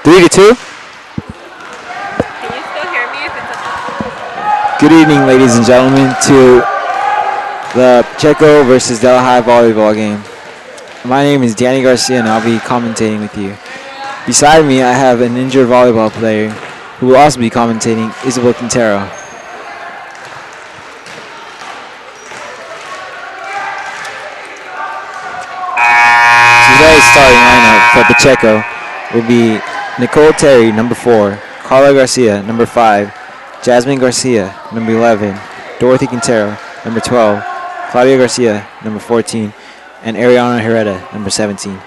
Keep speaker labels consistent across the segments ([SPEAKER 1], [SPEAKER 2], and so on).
[SPEAKER 1] 3 to 2.
[SPEAKER 2] Can you still hear me if it's
[SPEAKER 1] Good evening, ladies and gentlemen, to the Pacheco versus Delhi volleyball game. My name is Danny Garcia, and I'll be commentating with you. Beside me, I have an injured volleyball player who will also be commentating, Isabel Quintero. Today's starting lineup for Pacheco will be Nicole Terry, number 4, Carla Garcia, number 5, Jasmine Garcia, number 11, Dorothy Quintero, number 12, Claudia Garcia, number 14, and Ariana Herrera, number 17.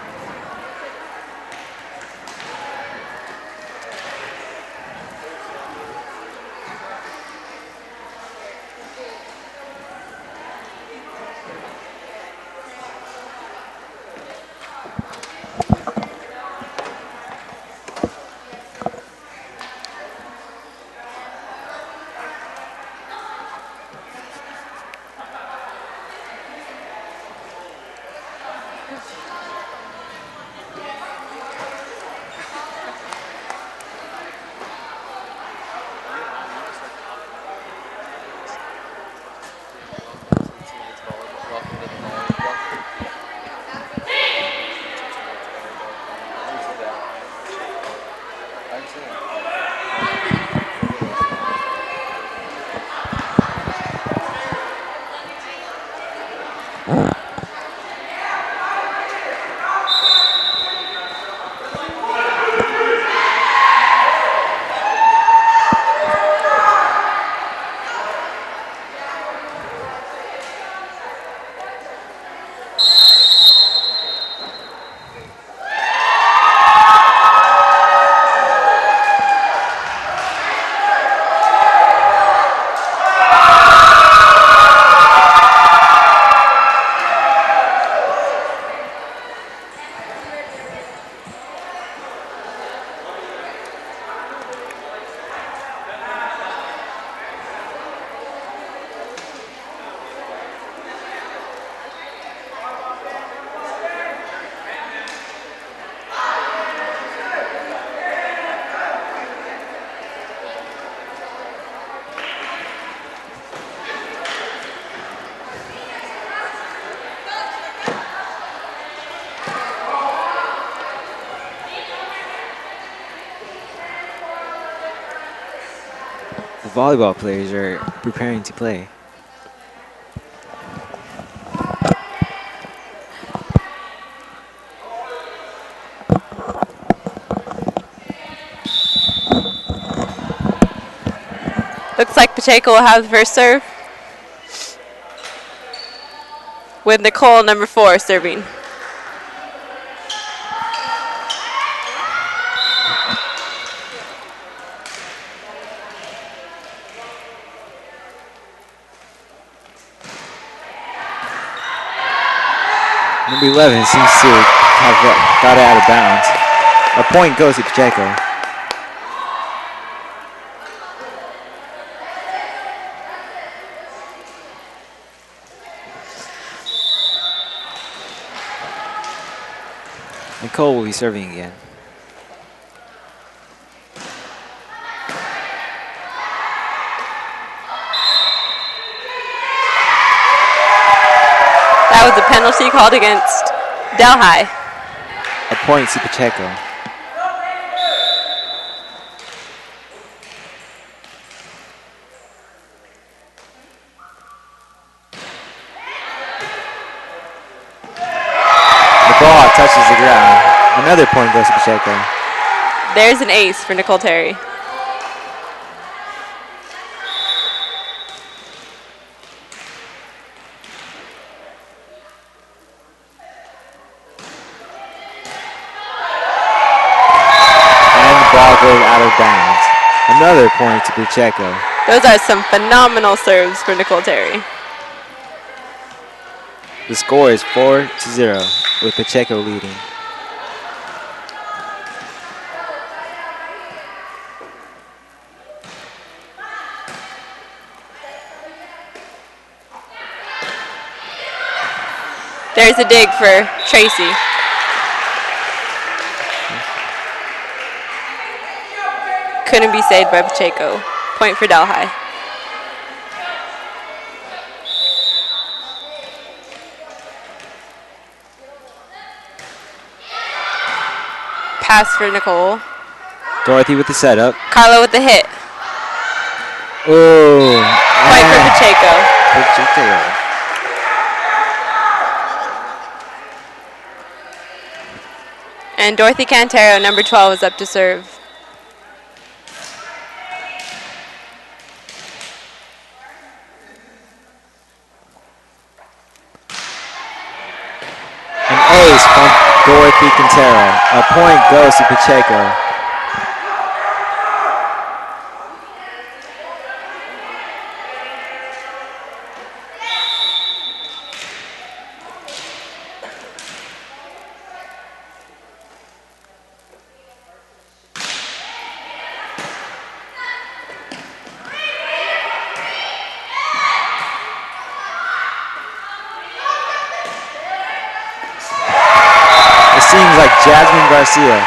[SPEAKER 1] The volleyball players are preparing to play.
[SPEAKER 2] Looks like Pacheco will have the first serve, with Nicole, number 4, serving.
[SPEAKER 1] Number 11 seems to have got it out of bounds. A point goes to Pacheco. Nicole will be serving again.
[SPEAKER 2] That was a penalty called against Delhi.
[SPEAKER 1] A point to Pacheco. The ball touches the ground. Another point goes to Pacheco.
[SPEAKER 2] There's an ace for Nicole Terry.
[SPEAKER 1] Ball goes out of bounds. Another point to Pacheco.
[SPEAKER 2] Those are some phenomenal serves for Nicole Terry.
[SPEAKER 1] The score is 4-0 with Pacheco leading.
[SPEAKER 2] There's a dig for Tracy. Couldn't be saved by Pacheco. Point for Delhi. Pass for Nicole.
[SPEAKER 1] Dorothy with the setup.
[SPEAKER 2] Carla with the hit.
[SPEAKER 1] Ooh.
[SPEAKER 2] Point for Pacheco.
[SPEAKER 1] Pacheco.
[SPEAKER 2] And Dorothy Cantero, number 12, is up to serve.
[SPEAKER 1] An ace from Dorothy Quintero. A point goes to Pacheco. Seems like Jasmine Garcia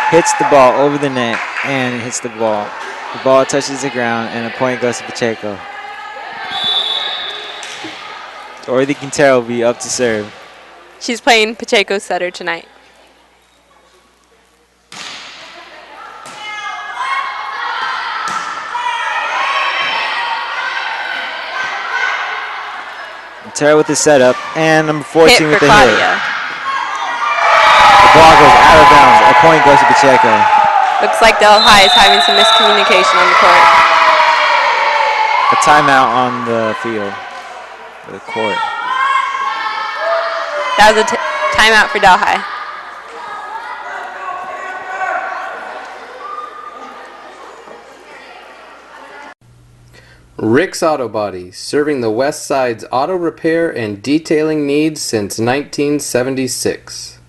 [SPEAKER 1] hits the ball over the net and hits the ball. The ball touches the ground and a point goes to Pacheco. Dorothy Quintero will be up to serve.
[SPEAKER 2] She's playing Pacheco's setter tonight.
[SPEAKER 1] Quintero with the setup and number 14
[SPEAKER 2] Hit
[SPEAKER 1] with
[SPEAKER 2] for
[SPEAKER 1] the
[SPEAKER 2] Claudia.
[SPEAKER 1] hit. The ball goes out of bounds. A point goes to Pacheco.
[SPEAKER 2] Looks like Delhi is having some miscommunication on the court.
[SPEAKER 1] A timeout on the field, or the court.
[SPEAKER 2] That was a timeout for Delhi.
[SPEAKER 3] Rick's Auto Body, serving the West Side's auto repair and detailing needs since 1976.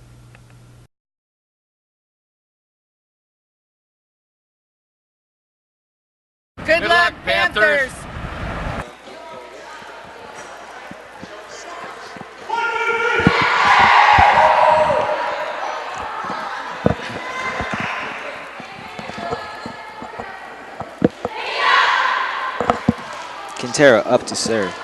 [SPEAKER 4] Good luck, Panthers!
[SPEAKER 1] Quintero up to serve.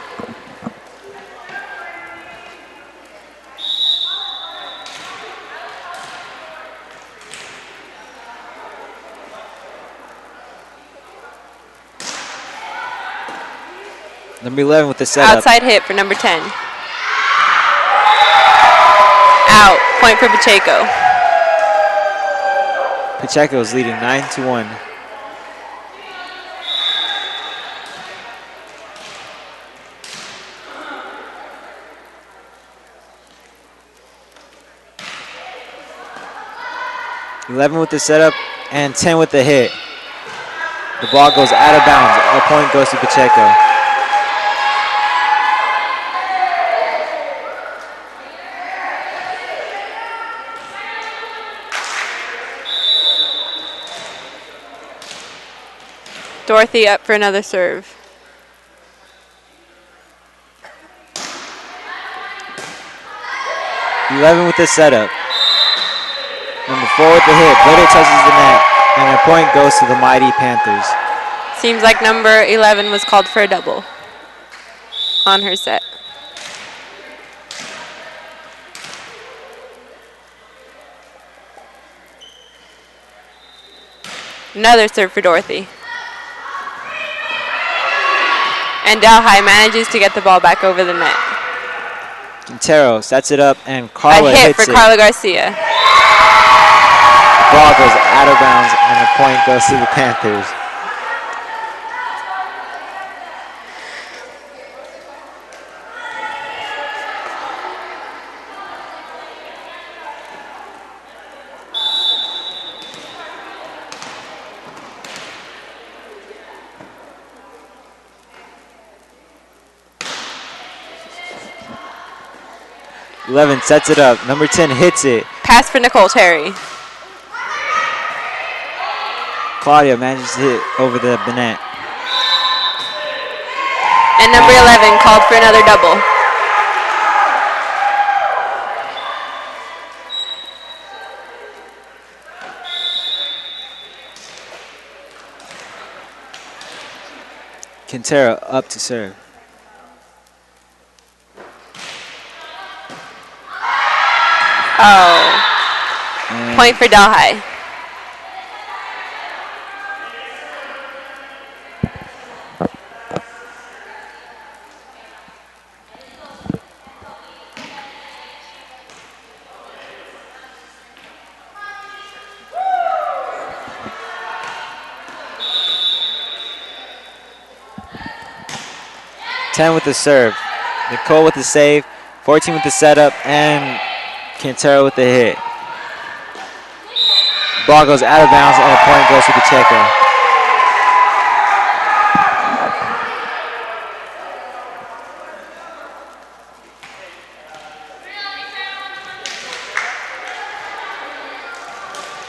[SPEAKER 1] Number 11 with the setup.
[SPEAKER 2] Outside hit for number 10. Out. Point for Pacheco.
[SPEAKER 1] Pacheco is leading 9-1. (11) with the setup and 10 with the hit. The ball goes out of bounds. A point goes to Pacheco.
[SPEAKER 2] Dorothy up for another serve.
[SPEAKER 1] (11) with the setup. Number 4 with the hit, but it touches the net, and a point goes to the mighty Panthers.
[SPEAKER 2] Seems like number 11 was called for a double on her set. Another serve for Dorothy. And Delhi manages to get the ball back over the net.
[SPEAKER 1] Quintero sets it up, and Carla
[SPEAKER 2] a hit
[SPEAKER 1] hits
[SPEAKER 2] for
[SPEAKER 1] it.
[SPEAKER 2] Carla Garcia.
[SPEAKER 1] The ball goes out of bounds, and the point goes to the Panthers. (11) sets it up. Number 10 hits it.
[SPEAKER 2] Pass for Nicole Terry.
[SPEAKER 1] Claudia manages to hit over the net.
[SPEAKER 2] And number 11 called for another double.
[SPEAKER 1] Quintero up to serve.
[SPEAKER 2] Oh.
[SPEAKER 1] And
[SPEAKER 2] Point for Delhi.
[SPEAKER 1] Ten with the serve. Nicole with the save. 14 with the setup. And Quintero with the hit. Ball goes out of bounds and a point goes to Pacheco.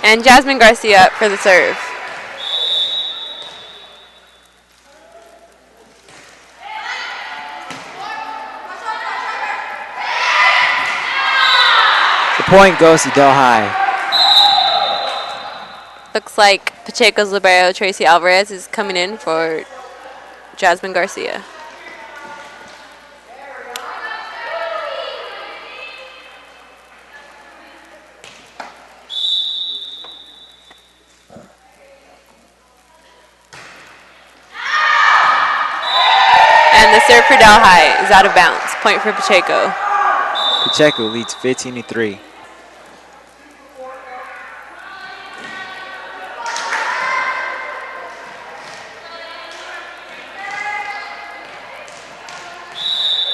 [SPEAKER 2] And Jasmine Garcia up for the serve.
[SPEAKER 1] The point goes to Delhi.
[SPEAKER 2] Looks like Pacheco's libero, Tracy Alvarez, is coming in for Jasmine Garcia. And the serve for Delhi is out of bounds. Point for Pacheco.
[SPEAKER 1] Pacheco leads 15-3.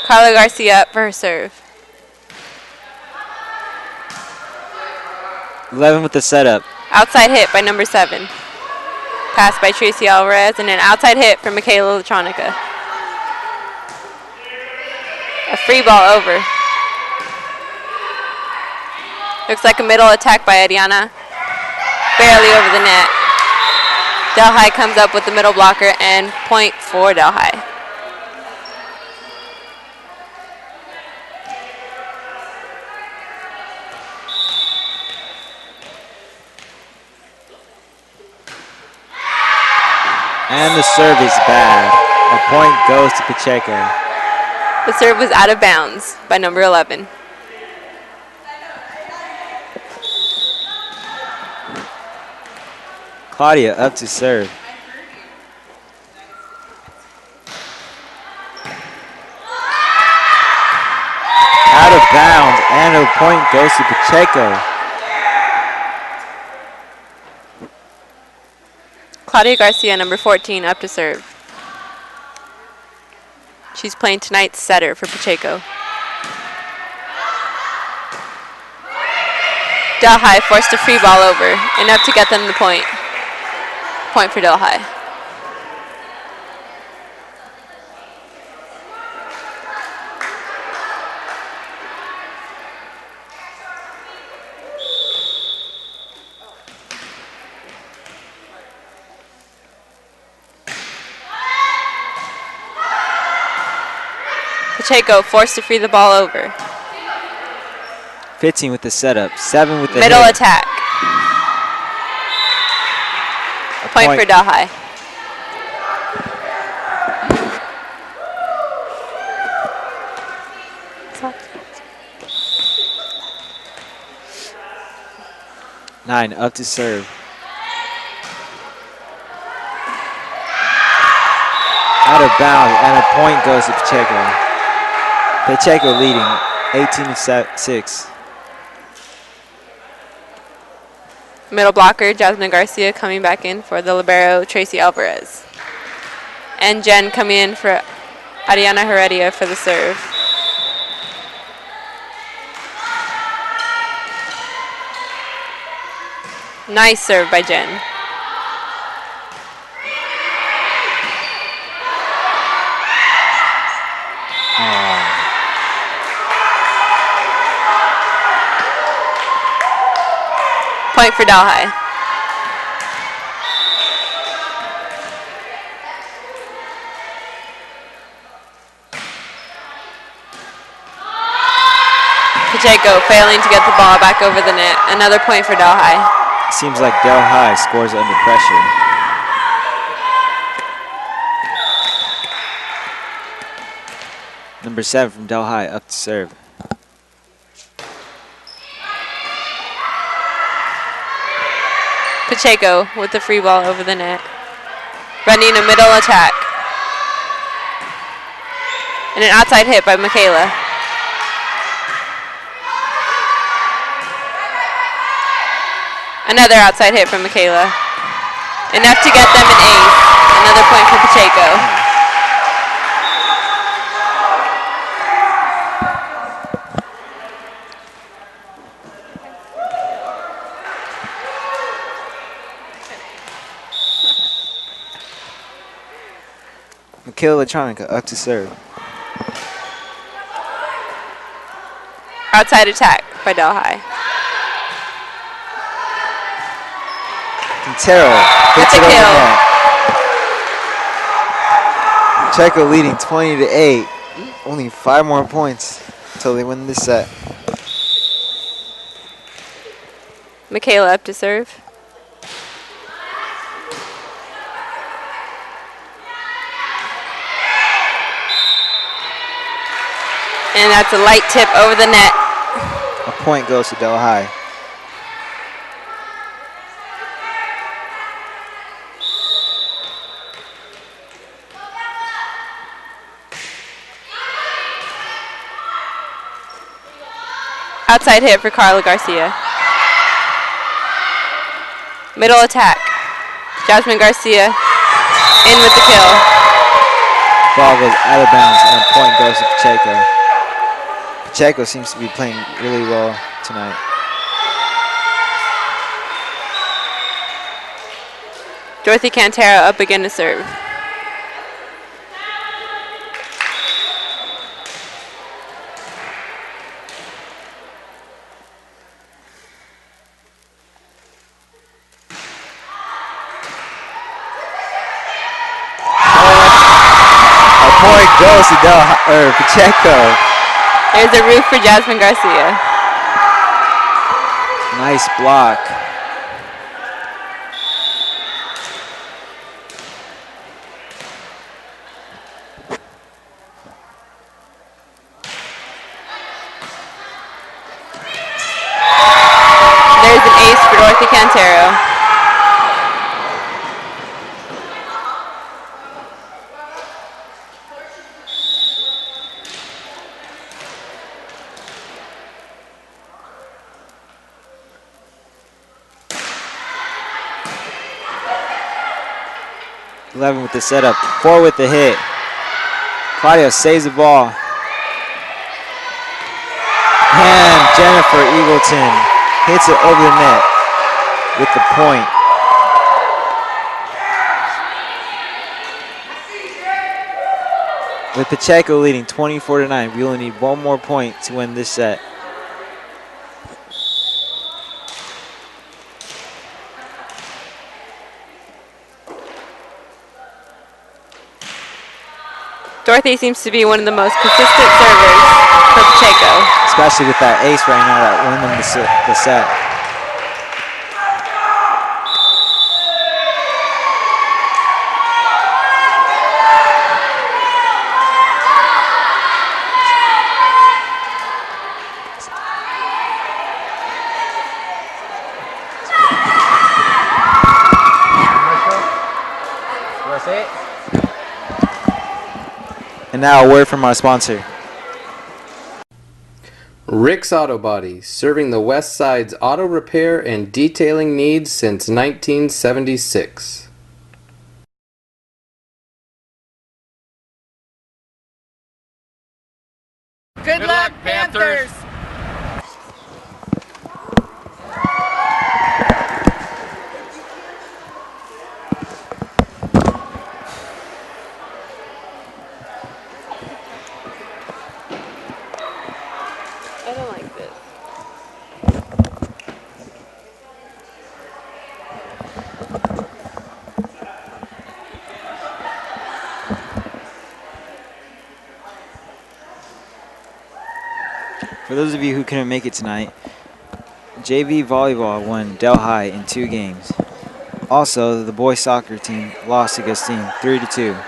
[SPEAKER 2] Carla Garcia up for her serve.
[SPEAKER 1] 11 with the setup.
[SPEAKER 2] Outside hit by number 7. Pass by Tracy Alvarez, and an outside hit for Michaela Latronica. A free ball over. Looks like a middle attack by Ariana. Barely over the net. Delhi comes up with the middle blocker, and point for Delhi.
[SPEAKER 1] And the serve is bad. A point goes to Pacheco.
[SPEAKER 2] The serve was out of bounds by number 11.
[SPEAKER 1] Claudia up to serve. Out of bounds, and a point goes to Pacheco.
[SPEAKER 2] Claudia Garcia, number 14, up to serve. She's playing tonight's setter for Pacheco. Delhi forced a free ball over, enough to get them the point. Point for Delhi. Pacheco forced to free the ball over.
[SPEAKER 1] 15 with the setup. 7 with the
[SPEAKER 2] Middle
[SPEAKER 1] hit.
[SPEAKER 2] attack. Point for Delhi.
[SPEAKER 1] Nine up to serve. Out of bounds, and a point goes to Pacheco. Pacheco leading 18-6.
[SPEAKER 2] Middle blocker, Jasmine Garcia coming back in for the libero, Tracy Alvarez. And Jen coming in for Ariana Heredia for the serve. Nice serve by Jen. Point for Delhi. Pacheco failing to get the ball back over the net. Another point for Delhi.
[SPEAKER 1] Seems like Delhi scores under pressure. number 7 from Delhi, up to serve.
[SPEAKER 2] Pacheco with the free ball over the net. Running a middle attack. And an outside hit by Michaela. Another outside hit from Michaela. Enough to get them an ace. Another point for Pacheco.
[SPEAKER 1] Michaela Electronica, up to serve.
[SPEAKER 2] Outside attack by Delhi.
[SPEAKER 1] Quintero hits it over net. Pacheco leading 20-8. Only 5 more points until they win this set.
[SPEAKER 2] Michaela up to serve. And that's a light tip over the net.
[SPEAKER 1] A point goes to Delhi.
[SPEAKER 2] Outside hit for Carla Garcia. Middle attack. Jasmine Garcia in with the kill.
[SPEAKER 1] Ball goes out of bounds and a point goes to Pacheco. Pacheco seems to be playing really well tonight.
[SPEAKER 2] Dorothy Cantero up again to serve.
[SPEAKER 1] Point goes to Pacheco.
[SPEAKER 2] There's a roof for Jasmine Garcia.
[SPEAKER 1] Nice block.
[SPEAKER 2] There's an ace for Dorothy Cantero.
[SPEAKER 1] With the setup, 4 with the hit. Claudia saves the ball. And Jennifer Eagleton hits it over the net with the point. With Pacheco leading 24-9, we only need 1 more point to win this set.
[SPEAKER 2] Dorothy seems to be one of the most consistent servers for Pacheco.
[SPEAKER 1] Especially with that ace right now that won them the set. And now a word from our sponsor.
[SPEAKER 3] Rick's Auto Body, serving the West Side's auto repair and detailing needs since 1976.
[SPEAKER 4] Good luck, Panthers!
[SPEAKER 2] I don't like this.
[SPEAKER 1] For those of you who couldn't make it tonight, JV Volleyball won Delhi in 2 games. Also, the boys soccer team lost to Gustine 3-2.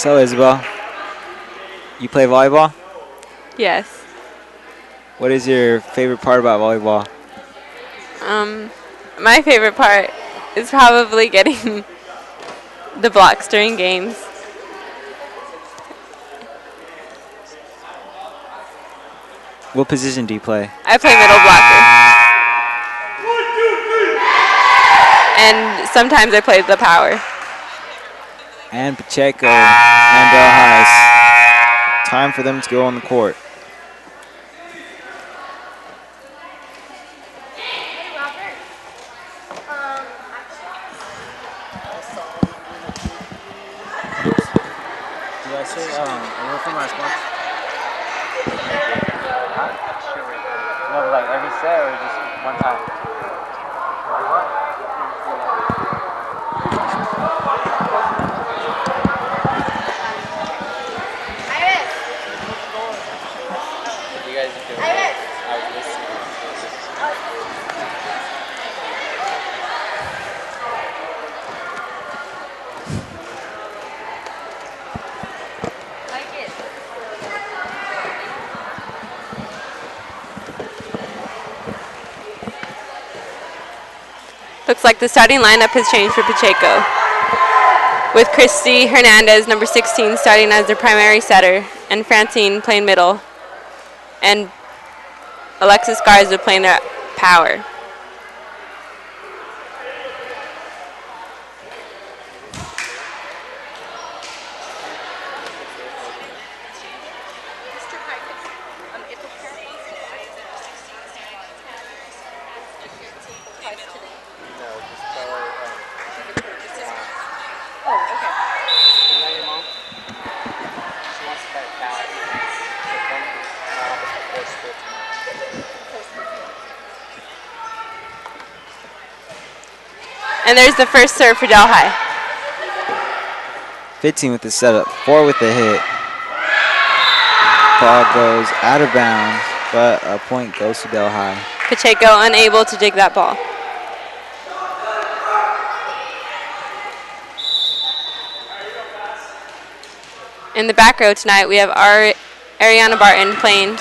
[SPEAKER 1] So, Isabel, you play volleyball?
[SPEAKER 2] Yes.
[SPEAKER 1] What is your favorite part about volleyball?
[SPEAKER 2] My favorite part is probably getting the blocks during games.
[SPEAKER 1] What position do you play?
[SPEAKER 2] I play middle blocker. And sometimes I play the power.
[SPEAKER 1] And Pacheco and Delhais. Time for them to go on the court. Did I say a word from my response? No, like every set or just one time? You guys are doing it. I was listening.
[SPEAKER 2] Looks like the starting lineup has changed for Pacheco, with Christy Hernandez, number 16, starting as their primary setter, and Francine playing middle, and Alexis Garza playing their power. And there's the first serve for Delhi.
[SPEAKER 1] 15 with the setup, 4 with the hit. Ball goes out of bounds, but a point goes to Delhi.
[SPEAKER 2] Pacheco unable to dig that ball. In the back row tonight, we have Ariana Barton playing,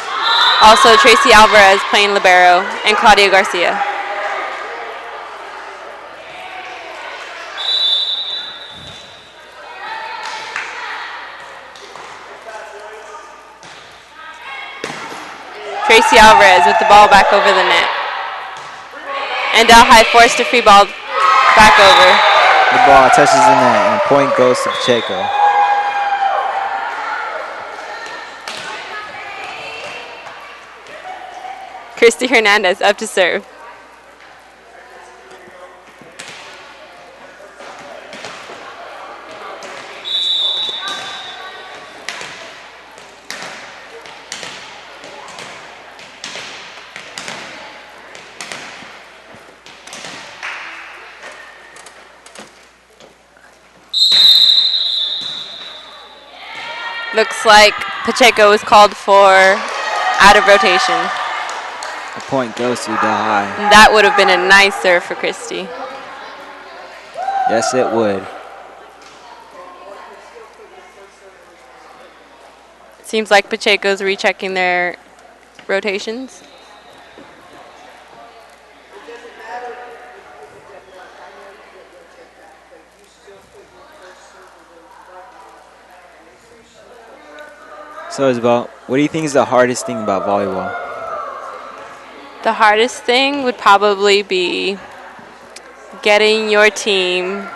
[SPEAKER 2] also Tracy Alvarez playing libero, and Claudia Garcia. Tracy Alvarez with the ball back over the net. And Delhi forced a free ball back over.
[SPEAKER 1] The ball touches the net, and a point goes to Pacheco.
[SPEAKER 2] Christy Hernandez up to serve. Looks like Pacheco was called for out of rotation.
[SPEAKER 1] The point goes to Delhi.
[SPEAKER 2] That would have been a nice serve for Christy.
[SPEAKER 1] Yes, it would.
[SPEAKER 2] It seems like Pacheco's rechecking their rotations.
[SPEAKER 1] So, Isabel, what do you think is the hardest thing about volleyball?
[SPEAKER 2] The hardest thing would probably be getting your team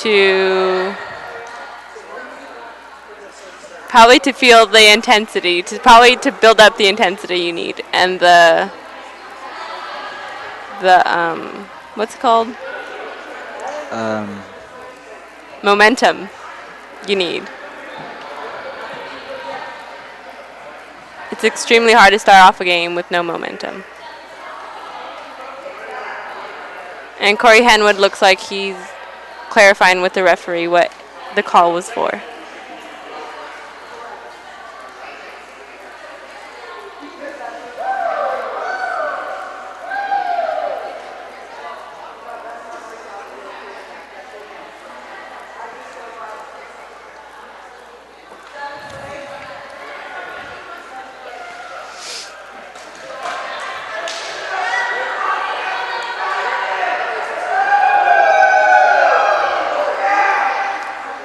[SPEAKER 2] to feel the intensity, to build up the intensity you need, and the what's it called? Momentum you need. It's extremely hard to start off a game with no momentum. And Corey Henwood looks like he's clarifying with the referee what the call was for.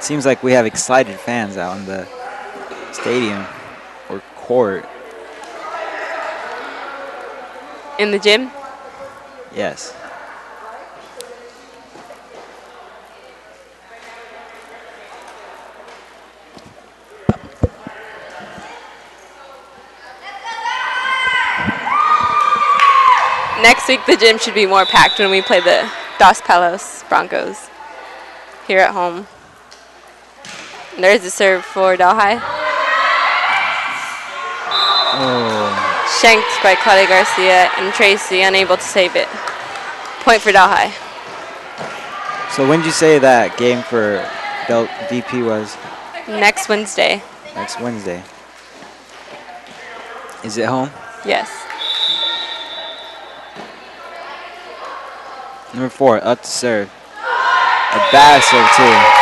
[SPEAKER 1] Seems like we have excited fans out in the stadium or court.
[SPEAKER 2] In the gym?
[SPEAKER 1] Yes.
[SPEAKER 2] Next week, the gym should be more packed when we play the Dos Palos Broncos here at home. And there's the serve for Delhi.
[SPEAKER 1] Oh.
[SPEAKER 2] Shanked by Claudia Garcia and Tracy, unable to save it. Point for Delhi.
[SPEAKER 1] So when did you say that game for DP was?
[SPEAKER 2] Next Wednesday.
[SPEAKER 1] Next Wednesday. Is it home?
[SPEAKER 2] Yes.
[SPEAKER 1] Number 4, up to serve. A bad serve, too.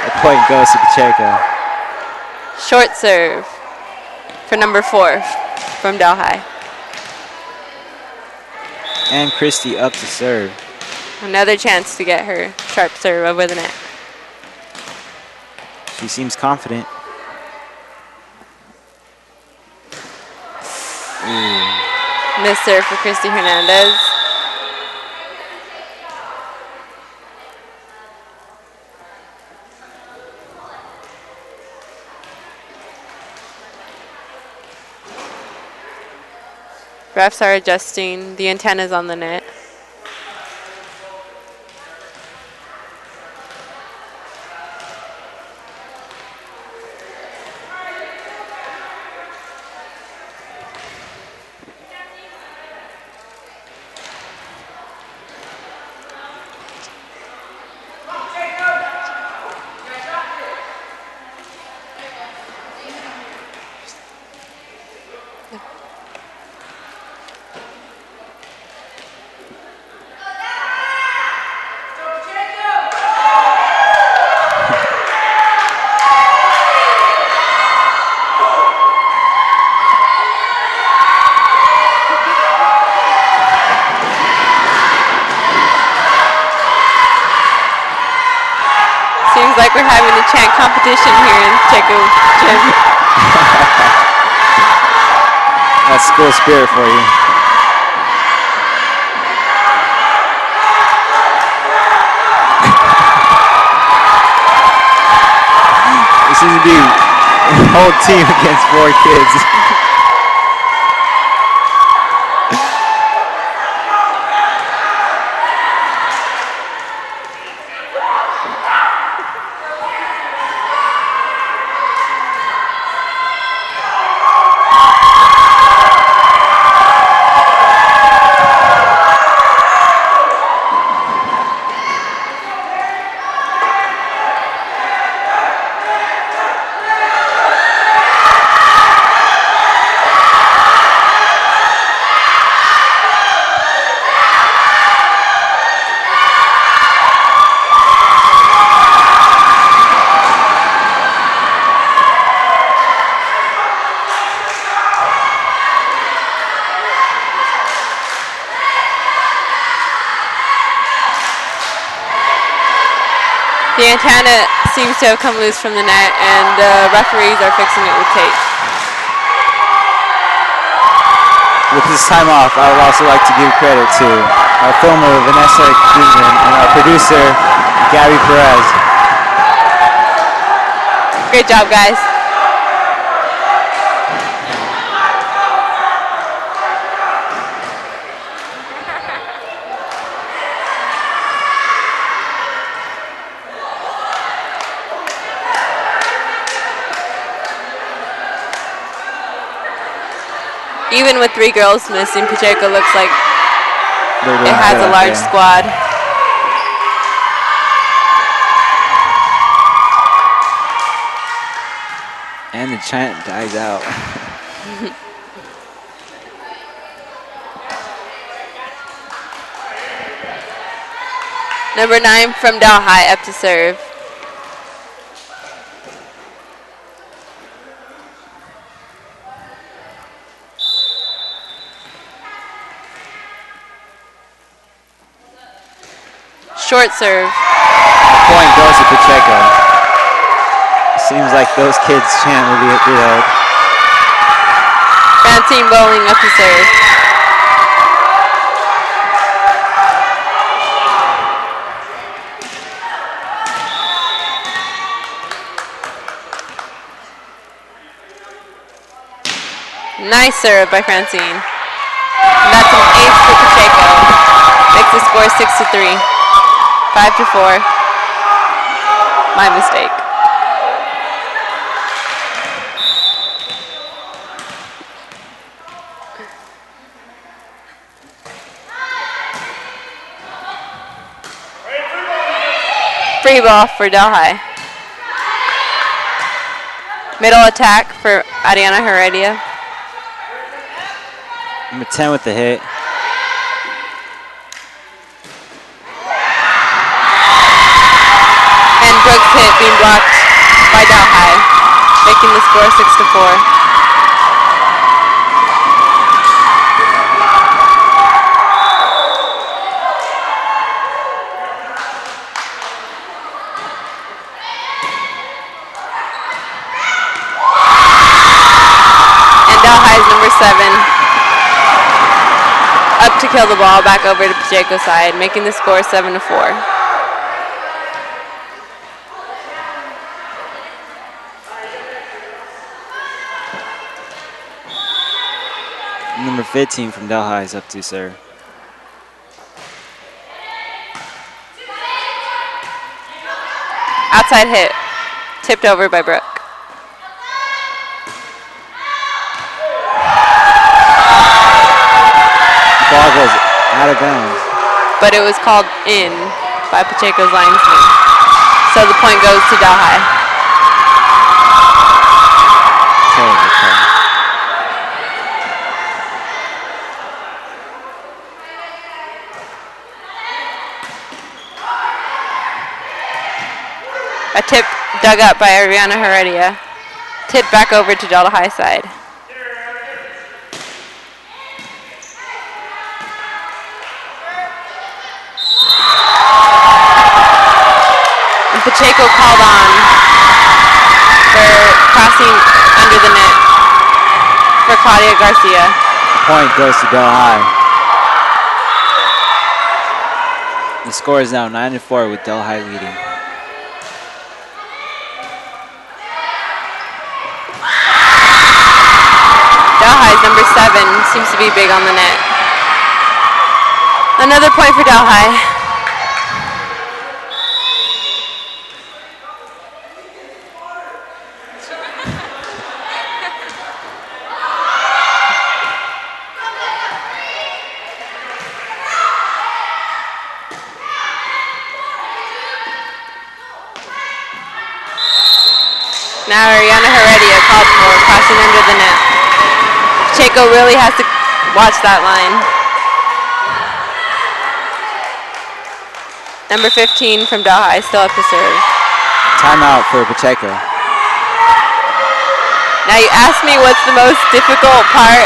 [SPEAKER 1] The point goes to Pacheco.
[SPEAKER 2] Short serve for number 4 from Delhi.
[SPEAKER 1] And Christie up to serve.
[SPEAKER 2] Another chance to get her sharp serve over the net.
[SPEAKER 1] She seems confident. Ooh.
[SPEAKER 2] Missed serve for Christy Hernandez. Refs are adjusting the antennas on the net. Seems like we're having a chant competition here in Pacheco Gym.
[SPEAKER 1] That's school spirit for you. It seems to be a whole team against 4 kids.
[SPEAKER 2] The antenna seems to have come loose from the net, and the referees are fixing it with tape.
[SPEAKER 1] With this time off, I would also like to give credit to our filmer, Vanessa Guzman, and our producer, Gabby Perez.
[SPEAKER 2] Great job, guys. Even with 3 girls missing, Pacheco looks like it has a large squad.
[SPEAKER 1] And the chant dies out.
[SPEAKER 2] Number 9 from Delhi up to serve. Short serve.
[SPEAKER 1] Point goes to Pacheco. Seems like those kids' chant will be reload.
[SPEAKER 2] Francine bowling up to serve. Nice serve by Francine. And that's an ace for Pacheco. Makes the score 6-3. 5-4. My mistake. Free ball for Delhi. Middle attack for Ariana Heredia.
[SPEAKER 1] Number 10 with the hit.
[SPEAKER 2] And Brooks' hit being blocked by Delhi, making the score 6-4. And Delhi's number 7. Up to kill the ball, back over to Pacheco's side, making the score 7-4.
[SPEAKER 1] Number 15 from Delhi is up to serve.
[SPEAKER 2] Outside hit, tipped over by Brooke.
[SPEAKER 1] Ball goes out of bounds.
[SPEAKER 2] But it was called in by Pacheco's linesman. So the point goes to Delhi.
[SPEAKER 1] Terrible call.
[SPEAKER 2] A tip dug up by Ariana Heredia. Tip back over to Delhi side. Pacheco called on for crossing under the net for Claudia Garcia.
[SPEAKER 1] Point goes to Delhi. The score is now 9-4 with Delhi leading.
[SPEAKER 2] Delhi's number 7 seems to be big on the net. Another point for Delhi. Now Ariana Heredia called for crossing under the net. Pacheco really has to watch that line. Number 15 from Delhi still up to serve.
[SPEAKER 1] Timeout for Pacheco.
[SPEAKER 2] Now you asked me what's the most difficult part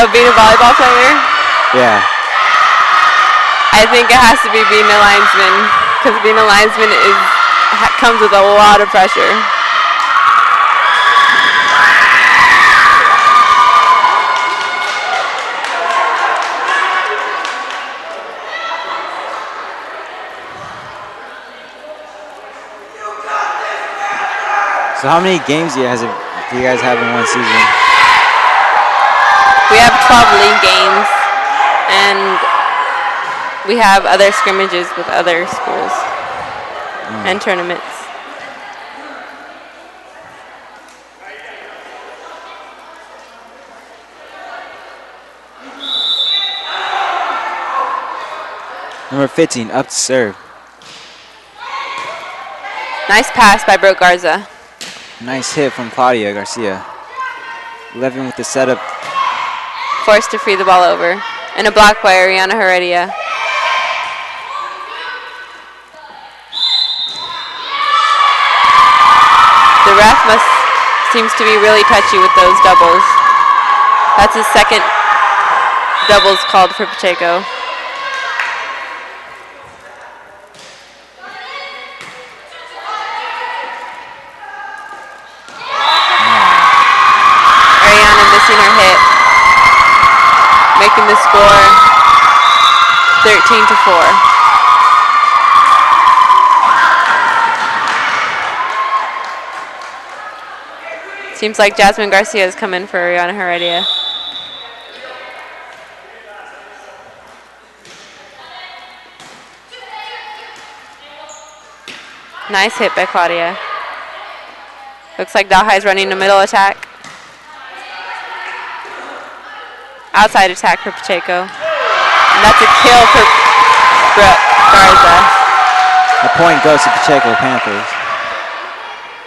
[SPEAKER 2] of being a volleyball player?
[SPEAKER 1] Yeah.
[SPEAKER 2] I think it has to be being a linesman, because being a linesman comes with a lot of pressure.
[SPEAKER 1] So how many games do you guys have in one season?
[SPEAKER 2] We have 12 league games, and we have other scrimmages with other schools and tournaments.
[SPEAKER 1] Number 15, up to serve.
[SPEAKER 2] Nice pass by Brooke Garza.
[SPEAKER 1] Nice hit from Claudia Garcia. 11 with the setup.
[SPEAKER 2] Forced to free the ball over. And a block by Ariana Heredia. The ref seems to be really touchy with those doubles. That's his second doubles called for Pacheco. score 13-4. Seems like Jasmine Garcia has come in for Ariana Heredia. Nice hit by Claudia. Looks like Dalhai is running a middle attack. Outside attack for Pacheco. And that's a kill for Garza.
[SPEAKER 1] The point goes to Pacheco Panthers.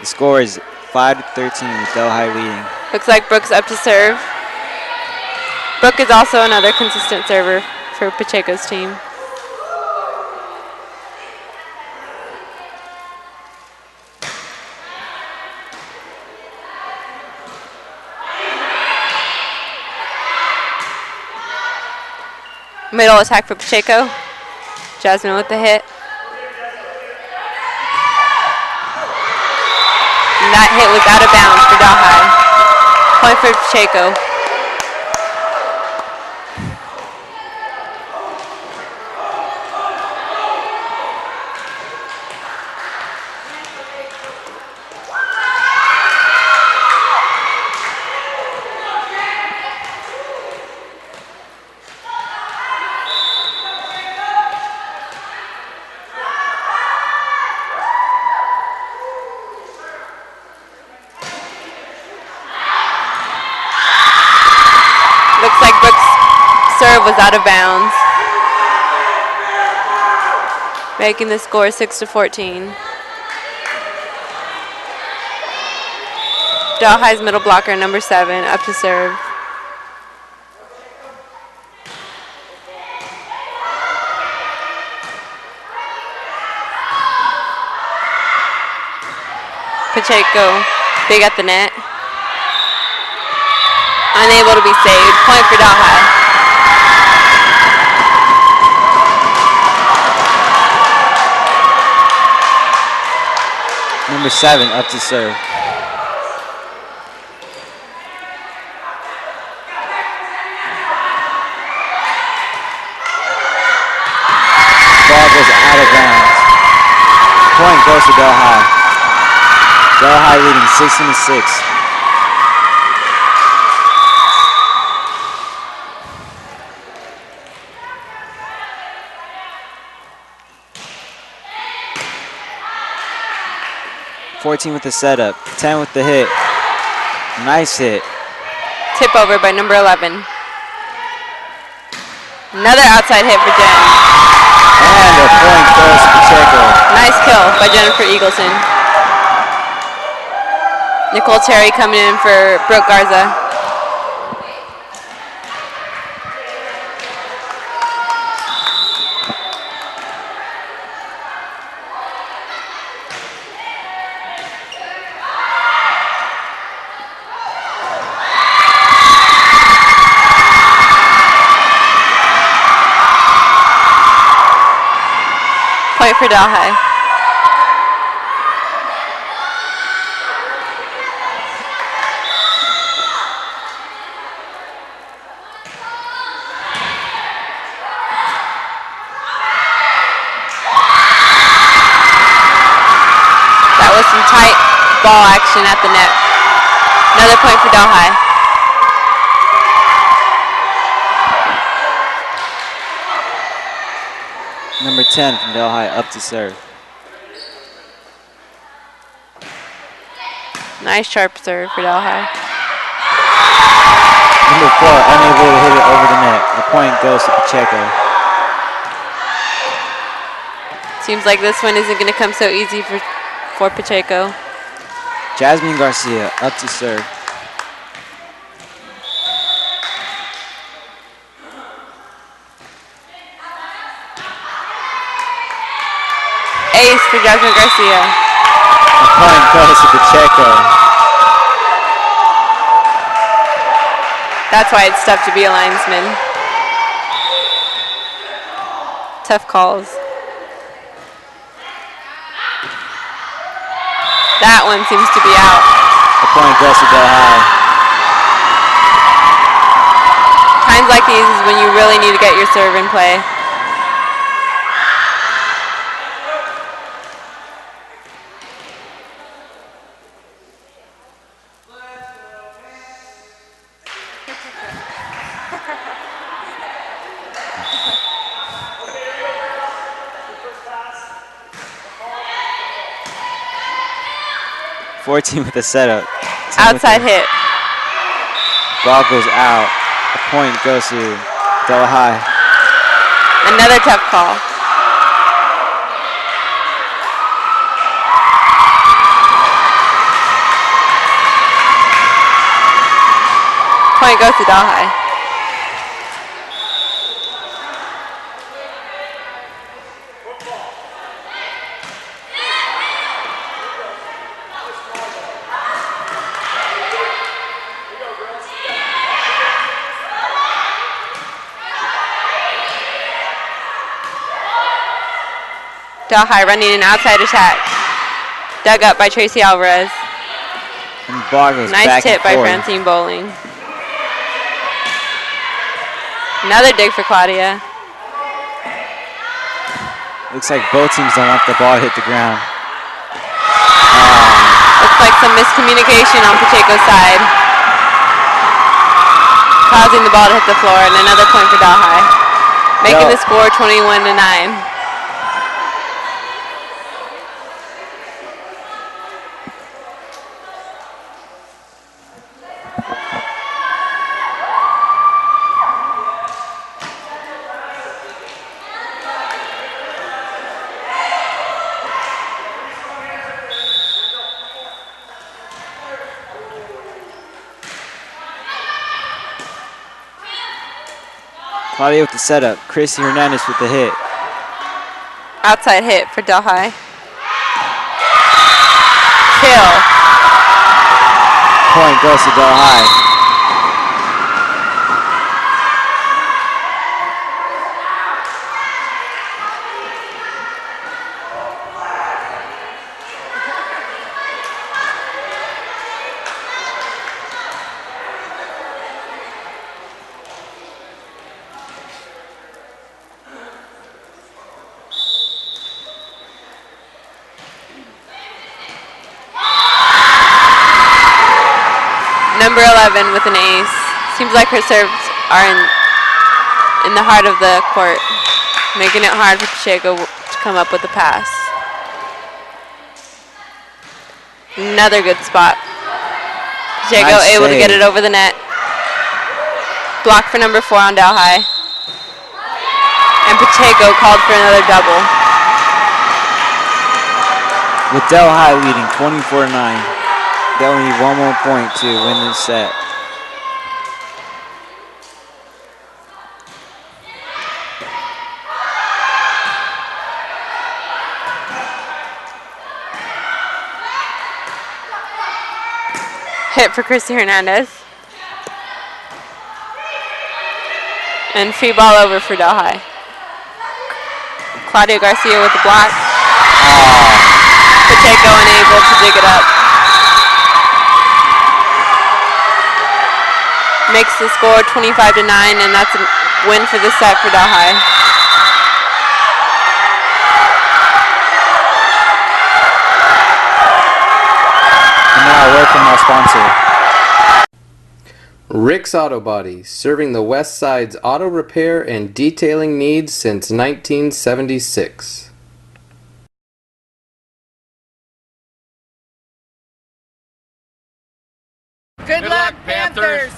[SPEAKER 1] The score is 5-13 with Delhi leading.
[SPEAKER 2] Looks like Brooke's up to serve. Brooke is also another consistent server for Pacheco's team. Middle attack for Pacheco. Jasmine with the hit. And that hit was out of bounds for Dalhai. Point for Pacheco. Looks like Brooke's serve was out of bounds, making the score 6-14. Dalhai's middle blocker, number 7, up to serve. Pacheco, big at the net. Unable to be saved. Point for Dalhai.
[SPEAKER 1] Number 7 up to serve. Ball goes out of bounds. Point goes to Delhi. Delhi leading 16-6. .14 with the setup, 10 with the hit. Nice hit.
[SPEAKER 2] Tip over by number 11. Another outside hit for Jen.
[SPEAKER 1] And a point goes to Pacheco.
[SPEAKER 2] Nice kill by Jennifer Eagleson. Nicole Terry coming in for Brooke Garza. Point for Dalhai. That was some tight ball action at the net. Another point for Dalhai.
[SPEAKER 1] Number 10 from Delhi up to serve.
[SPEAKER 2] Nice sharp serve for Delhi.
[SPEAKER 1] Number 4 unable to hit it over the net. The point goes to Pacheco.
[SPEAKER 2] Seems like this one isn't going to come so easy for Pacheco.
[SPEAKER 1] Jasmine Garcia up to serve.
[SPEAKER 2] Ace for Jasmine Garcia.
[SPEAKER 1] The point goes to Pacheco.
[SPEAKER 2] That's why it's tough to be a linesman. Tough calls. That one seems to be out.
[SPEAKER 1] The point goes to Delhi.
[SPEAKER 2] Times like these is when you really need to get your serve in play.
[SPEAKER 1] Team with the setup.
[SPEAKER 2] Outside hit.
[SPEAKER 1] Ball goes out. A point goes to Del High.
[SPEAKER 2] Another tough call. Point goes to Del High. Del High running an outside attack. Dug up by Tracy Alvarez.
[SPEAKER 1] And ball goes
[SPEAKER 2] Nice
[SPEAKER 1] back
[SPEAKER 2] tip
[SPEAKER 1] and
[SPEAKER 2] by
[SPEAKER 1] forth.
[SPEAKER 2] Francine Bowling. Another dig for Claudia.
[SPEAKER 1] Looks like both teams don't want the ball to hit the ground.
[SPEAKER 2] Looks like some miscommunication on Pacheco's side, causing the ball to hit the floor, and another point for Del High, making the score 21-9.
[SPEAKER 1] Claudia with the setup. Chrissy Hernandez with the hit.
[SPEAKER 2] Outside hit for Del High. Kill.
[SPEAKER 1] Point goes to Del High.
[SPEAKER 2] Number 11 with an ace. Seems like her serves are in the heart of the court, making it hard for Pacheco to come up with a pass. Another good spot. Pacheco
[SPEAKER 1] Nice
[SPEAKER 2] able to get
[SPEAKER 1] save.
[SPEAKER 2] it over the net. Block for number 4 on Del High. And Pacheco called for another double.
[SPEAKER 1] With Del High leading 24-9. They only need one more point to win this set.
[SPEAKER 2] Hit for Christy Hernandez. And free ball over for Del High. Claudia Garcia with the block. Pacheco unable to dig it up. Makes the score 25-9, and that's a win for this set for Del High.
[SPEAKER 1] And now a word from our sponsor.
[SPEAKER 3] Rick's Auto Body, serving the West Side's auto repair and detailing needs since 1976.
[SPEAKER 4] Good luck, Panthers!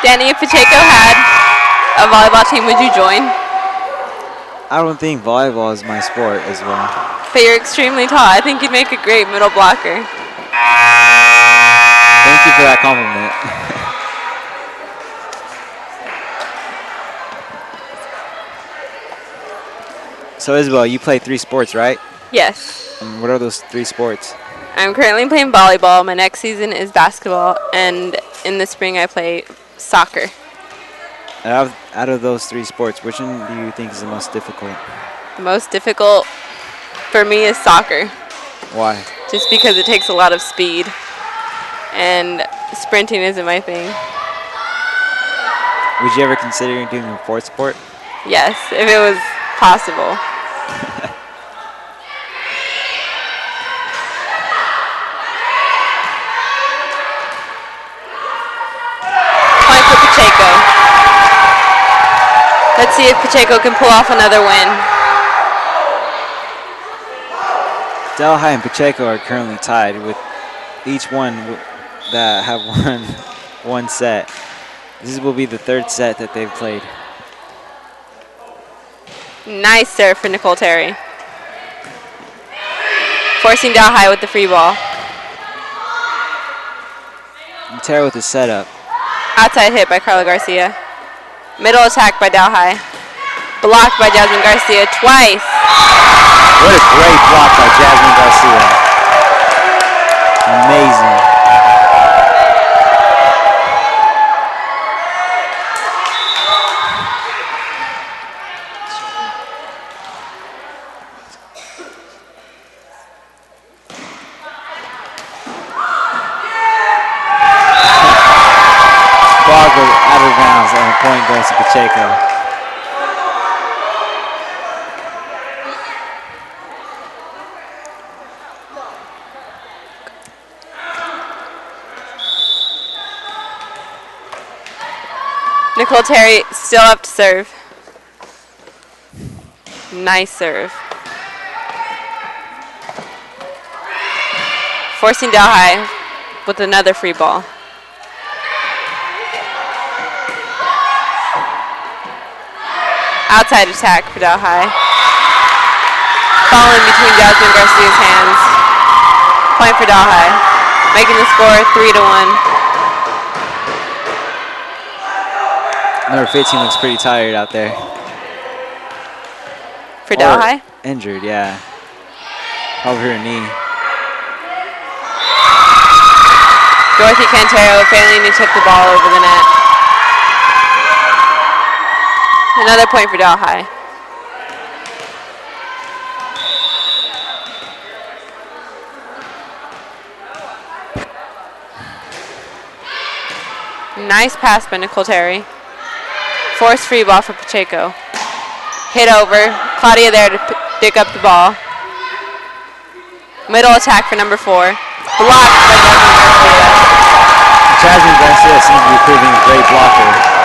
[SPEAKER 2] Danny, if Pacheco had a volleyball team, would you join?
[SPEAKER 1] I don't think volleyball is my sport as well.
[SPEAKER 2] But you're extremely tall. I think you'd make a great middle blocker.
[SPEAKER 1] Thank you for that compliment. So Isabel, you play 3 sports, right?
[SPEAKER 2] Yes.
[SPEAKER 1] What are those 3 sports?
[SPEAKER 2] I'm currently playing volleyball. My next season is basketball. And in the spring, I play soccer.
[SPEAKER 1] Out of those 3 sports, which one do you think is the most difficult?
[SPEAKER 2] The most difficult for me is soccer.
[SPEAKER 1] Why?
[SPEAKER 2] Just because it takes a lot of speed. And sprinting isn't my thing.
[SPEAKER 1] Would you ever consider doing a 4th sport?
[SPEAKER 2] Yes, if it was possible. Point for Pacheco. Let's see if Pacheco can pull off another win.
[SPEAKER 1] Delhi and Pacheco are currently tied with each one that have won one set. This will be the 3rd set that they've played.
[SPEAKER 2] Nice serve for Nicole Terry. Forcing Delhi with the free ball.
[SPEAKER 1] And Terry with the setup.
[SPEAKER 2] Outside hit by Carla Garcia. Middle attack by Delhi. Blocked by Jasmine Garcia twice.
[SPEAKER 1] What a great block by Jasmine Garcia. Amazing. Ball goes out of bounds and the point goes to Pacheco.
[SPEAKER 2] Nicole Terry still up to serve. Nice serve. Forcing Delhi with another free ball. Outside attack for Delhi. Falling between Jasmine Garcia's hands. Point for Delhi. Making the score 3-1.
[SPEAKER 1] Number 15 looks pretty tired out there.
[SPEAKER 2] For Delhi?
[SPEAKER 1] Injured, yeah. Over her knee.
[SPEAKER 2] Dorothy Cantero failing to tip the ball over the net. Another point for Delhi. Nice pass by Nicole Terry. Forced free ball for Pacheco. Hit over. Claudia there to pick up the ball. Middle attack for number 4. Blocked by Jasmine Garcia.
[SPEAKER 1] Jasmine Garcia seems to be proving a great blocker.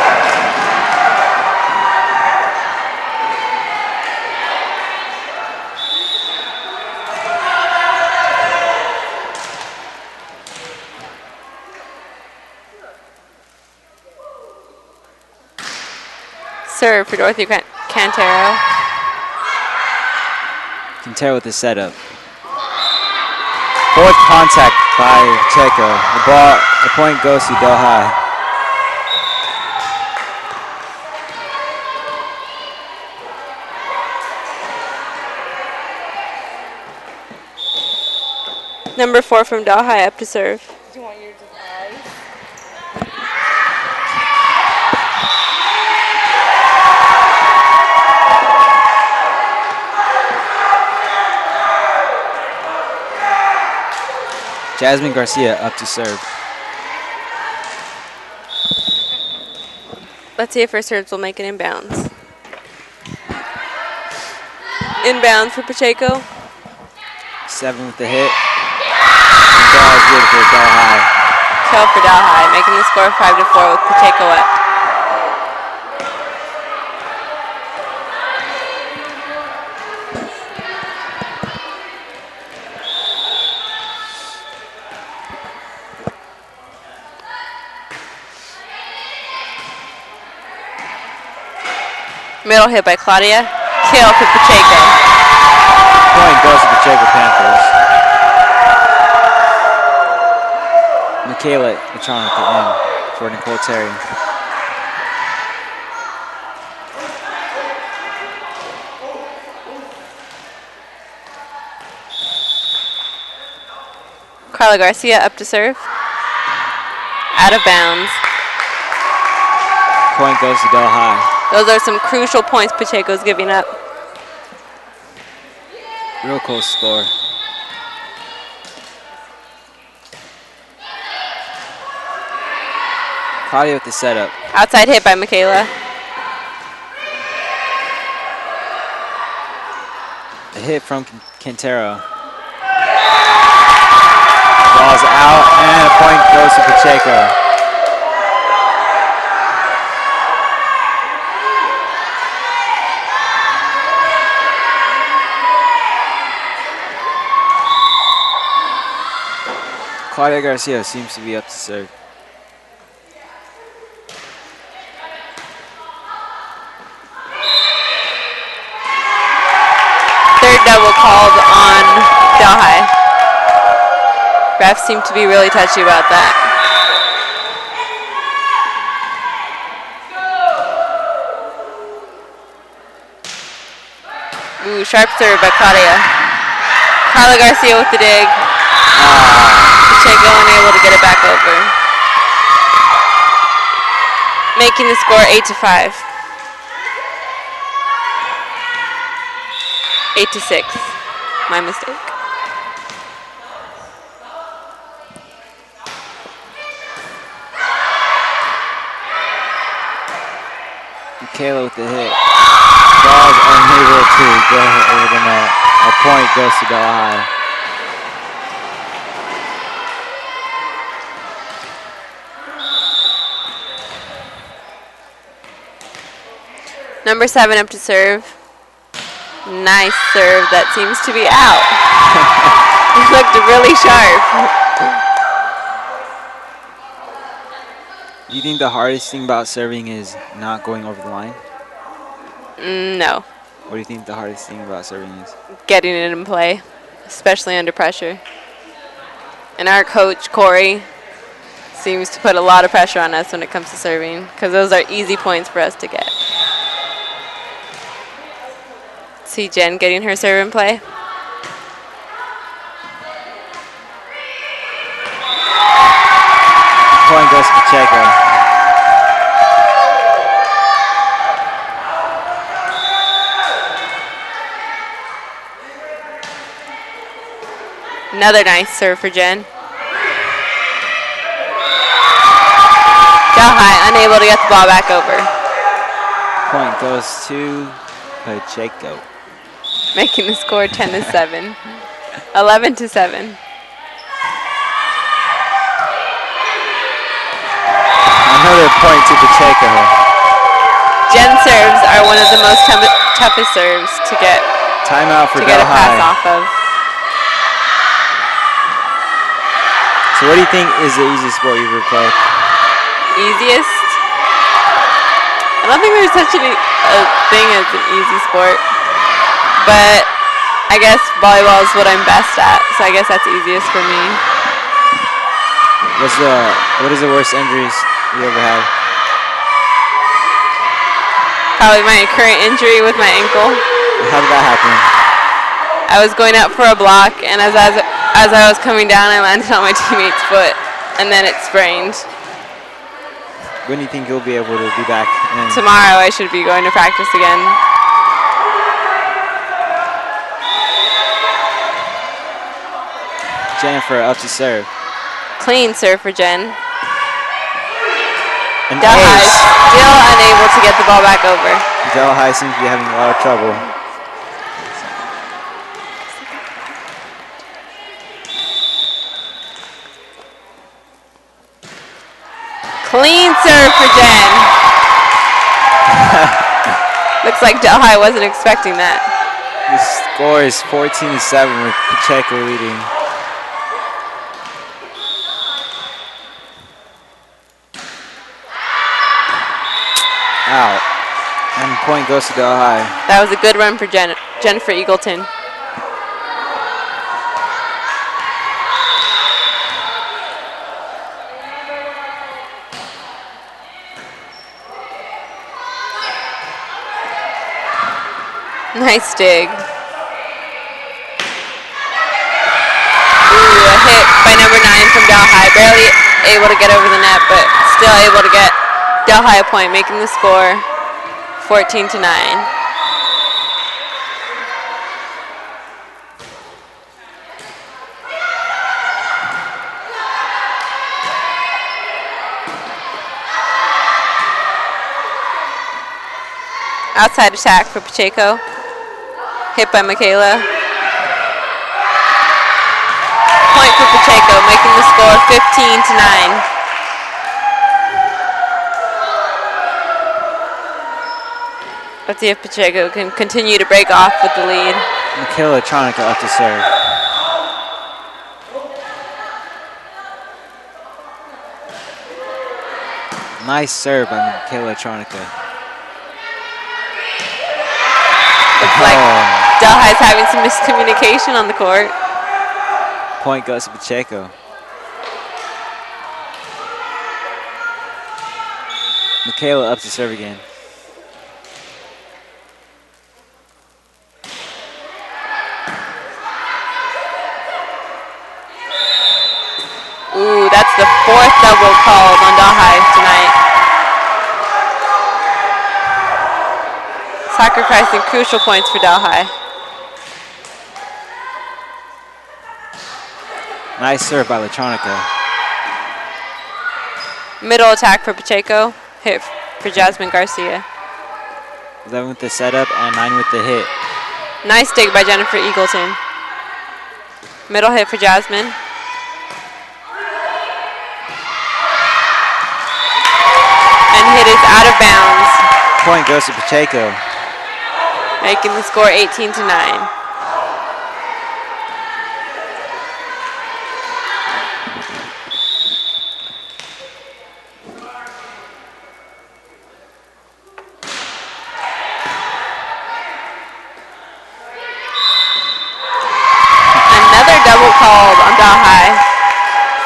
[SPEAKER 2] Serve for Dorothy Cantero.
[SPEAKER 1] Cantero with the setup. 4th contact by Pacheco. The point goes to Delhi.
[SPEAKER 2] Number 4 from Delhi up to serve.
[SPEAKER 4] Do you want your device?
[SPEAKER 1] Jasmine Garcia up to serve.
[SPEAKER 2] Let's see if her serves will make it inbounds. Inbounds for Pacheco.
[SPEAKER 1] 7 with the hit. And ball is good for Delhi.
[SPEAKER 2] Kill for Delhi, making the score 5-4 with Pacheco up. Middle hit by Claudia. Kill for Pacheco.
[SPEAKER 1] Point goes to Pacheco Panthers. Michaela Latron at the end for Nicole Terry.
[SPEAKER 2] Carla Garcia up to serve. Out of bounds.
[SPEAKER 1] Point goes to Del High.
[SPEAKER 2] Those are some crucial points Pacheco's giving up.
[SPEAKER 1] Real close score. Claudia with the setup.
[SPEAKER 2] Outside hit by Michaela.
[SPEAKER 1] A hit from Quintero. Ball's out, and a point goes to Pacheco. Claudia Garcia seems to be up to serve.
[SPEAKER 2] Third double called on Del High. Refs seem to be really touchy about that. Ooh, sharp serve by Claudia. Carla Garcia with the dig. Pacheco unable to get it back over. Making the score 8-5. 8-6. My mistake.
[SPEAKER 1] Michaela with the hit. Ball's unable to go over the net. A point goes to Del High.
[SPEAKER 2] Number 7 up to serve. Nice serve that seems to be out. It looked really sharp.
[SPEAKER 1] Do you think the hardest thing about serving is not going over the line?
[SPEAKER 2] No.
[SPEAKER 1] What do you think the hardest thing about serving is?
[SPEAKER 2] Getting it in play, especially under pressure. And our coach, Corey, seems to put a lot of pressure on us when it comes to serving because those are easy points for us to get. See Jen getting her serve in play.
[SPEAKER 1] Point goes to Pacheco.
[SPEAKER 2] Another nice serve for Jen. Del High unable to get the ball back over.
[SPEAKER 1] Point goes to Pacheco.
[SPEAKER 2] Making the score 10-7. 11-7.
[SPEAKER 1] Another point to Pacheco.
[SPEAKER 2] Jen serves are one of the most toughest serves to get
[SPEAKER 1] Timeout for
[SPEAKER 2] to get
[SPEAKER 1] Del
[SPEAKER 2] a pass
[SPEAKER 1] High.
[SPEAKER 2] off of.
[SPEAKER 1] So what do you think is the easiest sport you've ever played?
[SPEAKER 2] Easiest? I don't think there's such a thing as an easy sport, but I guess volleyball is what I'm best at, so I guess that's easiest for me.
[SPEAKER 1] What is the worst injuries you ever had?
[SPEAKER 2] Probably my current injury with my ankle.
[SPEAKER 1] How did that happen?
[SPEAKER 2] I was going up for a block, and as I was coming down, I landed on my teammate's foot, and then it sprained.
[SPEAKER 1] When do you think you'll be able to be back in?
[SPEAKER 2] Tomorrow I should be going to practice again.
[SPEAKER 1] Jennifer up to serve.
[SPEAKER 2] Clean serve for Jen.
[SPEAKER 1] An
[SPEAKER 2] Del High
[SPEAKER 1] ace.
[SPEAKER 2] still unable to get the ball back over.
[SPEAKER 1] Del High seems to be having a lot of trouble.
[SPEAKER 2] Clean serve for Jen. Looks like Del High wasn't expecting that.
[SPEAKER 1] The score is 14-7 with Pacheco leading. Out. And Point goes to Delhi.
[SPEAKER 2] That was a good run for Jennifer Eagleton. Nice dig. Ooh, a hit by number 9 from Delhi. Barely able to get over the net, but still able to get Delhi a point, making the score 14-9. Outside attack for Pacheco. Hit by Michaela. Point for Pacheco, making the score 15-9. Let's see if Pacheco can continue to break off with the lead.
[SPEAKER 1] Michaela Tronica up to serve. Nice serve by Michaela Tronica.
[SPEAKER 2] Looks like Delhi's having some miscommunication on the court.
[SPEAKER 1] Point goes to Pacheco. Michaela up to serve again.
[SPEAKER 2] Ooh, that's the 4th double called on Delhi tonight. Sacrificing crucial points for Delhi.
[SPEAKER 1] Nice serve by Latronica.
[SPEAKER 2] Middle attack for Pacheco. Hit for Jasmine Garcia.
[SPEAKER 1] 11 with the setup and 9 with the hit.
[SPEAKER 2] Nice dig by Jennifer Eagleton. Middle hit for Jasmine. And hit is out of bounds.
[SPEAKER 1] Point goes to Pacheco.
[SPEAKER 2] Making the score 18-9. Another double called on Delhi.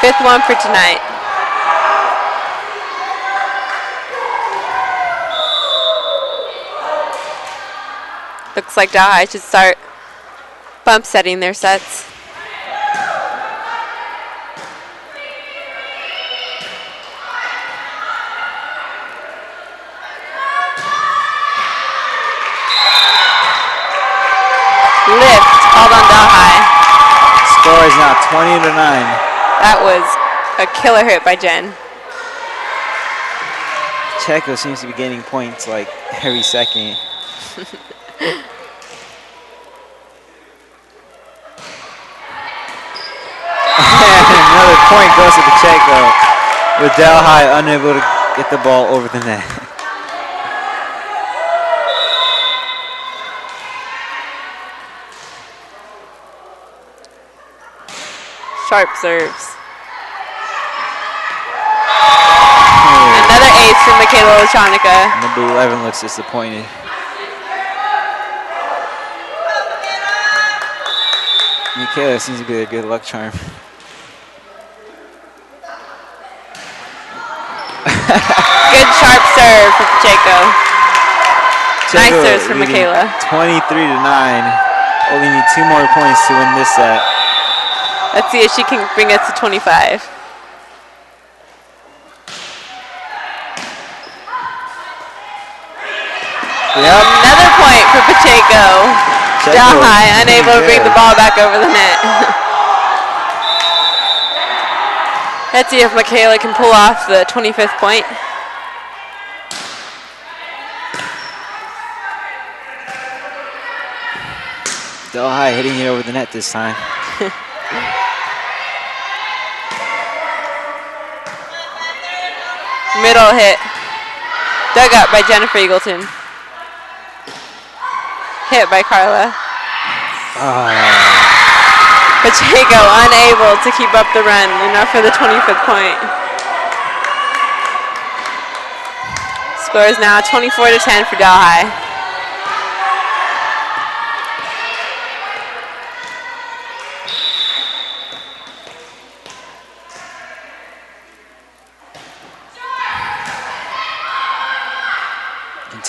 [SPEAKER 2] 5th one for tonight. Looks like Delhi should start bump setting their sets. Lift called on Delhi.
[SPEAKER 1] Score is now 20-9.
[SPEAKER 2] That was a killer hit by Jen.
[SPEAKER 1] Pacheco seems to be gaining points like every second. Another point goes to Pacheco, with Delhi unable to get the ball over the net.
[SPEAKER 2] Sharp serves. Another ace from Michaela Latronica.
[SPEAKER 1] Number 11 looks disappointed. Michaela seems to be a good luck charm.
[SPEAKER 2] Good sharp serve for Pacheco. Nice serves for Michaela.
[SPEAKER 1] 23-9. Only need 2 more points to win this set.
[SPEAKER 2] Let's see if she can bring us to 25.
[SPEAKER 1] Yep.
[SPEAKER 2] Another point for Pacheco. Delhi unable to bring the ball back over the net. Let's see if Michaela can pull off the 25th point.
[SPEAKER 1] Delhi hitting it over the net this time.
[SPEAKER 2] Middle hit. Dug up by Jennifer Eagleton. Hit by Carla. Pacheco unable to keep up the run. Enough for the 25th point. Score is now 24-10 for Delhi.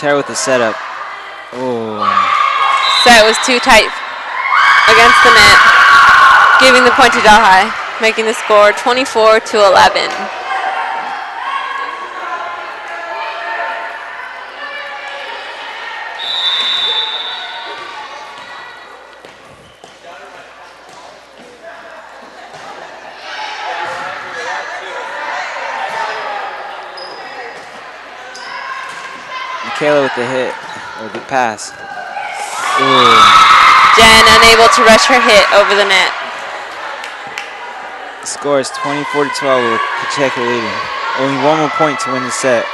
[SPEAKER 1] Terry with the setup. Oh.
[SPEAKER 2] Set was too tight against the net, giving the point to Delhi, making the score 24-11.
[SPEAKER 1] Michaela with the hit, or the pass. Ooh.
[SPEAKER 2] Jen unable to rush her hit over the net.
[SPEAKER 1] The score is 24-12 with Pacheco leading. Only one more point to win the set.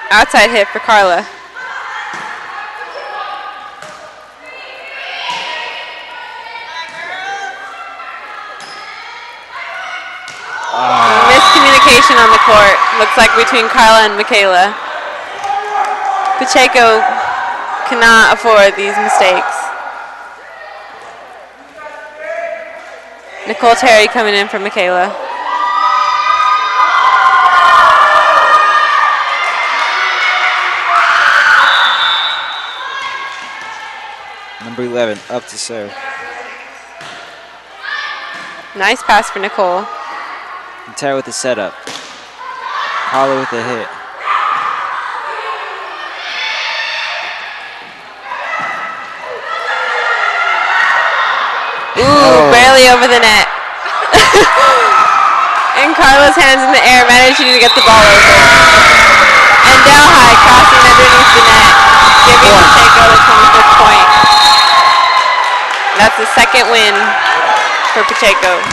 [SPEAKER 2] Outside hit for Carla. Miscommunication on the court. Looks like between Carla and Michaela. Pacheco cannot afford these mistakes. Nicole Terry coming in for Michaela.
[SPEAKER 1] Number 11 up to serve.
[SPEAKER 2] Nice pass for Nicole.
[SPEAKER 1] And Terry with the setup. Carla with the hit.
[SPEAKER 2] Ooh, barely over the net. And Carla's hands in the air, managing to get the ball over. And Delhi crossing underneath the net, giving Pacheco the 25th point. That's the second win for Pacheco.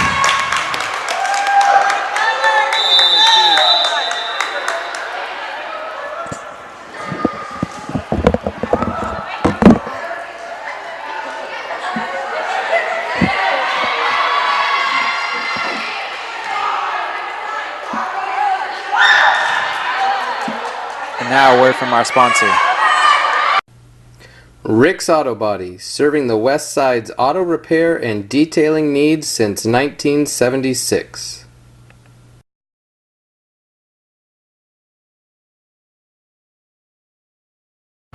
[SPEAKER 1] And now a word from our sponsor.
[SPEAKER 3] Rick's Auto Body, serving the West Side's auto repair and detailing needs since 1976.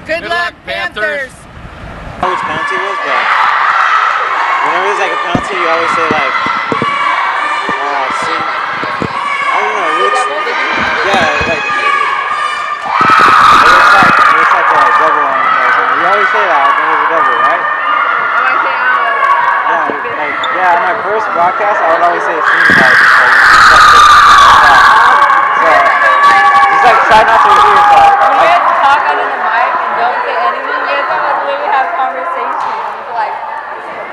[SPEAKER 4] Good luck, Panthers!
[SPEAKER 1] I don't know which penalty it was, but whenever there's like a penalty, you always say like, see, I don't know, it looks, yeah, like, it looks like a double on it or something. You always say that when there's a double, right? Yeah, on my first broadcast, I would always say it seems like, so, just like try not to repeat yourself.
[SPEAKER 5] When you guys talk under the mic and don't say anything, you guys have to literally have conversations. It's like, what do you say?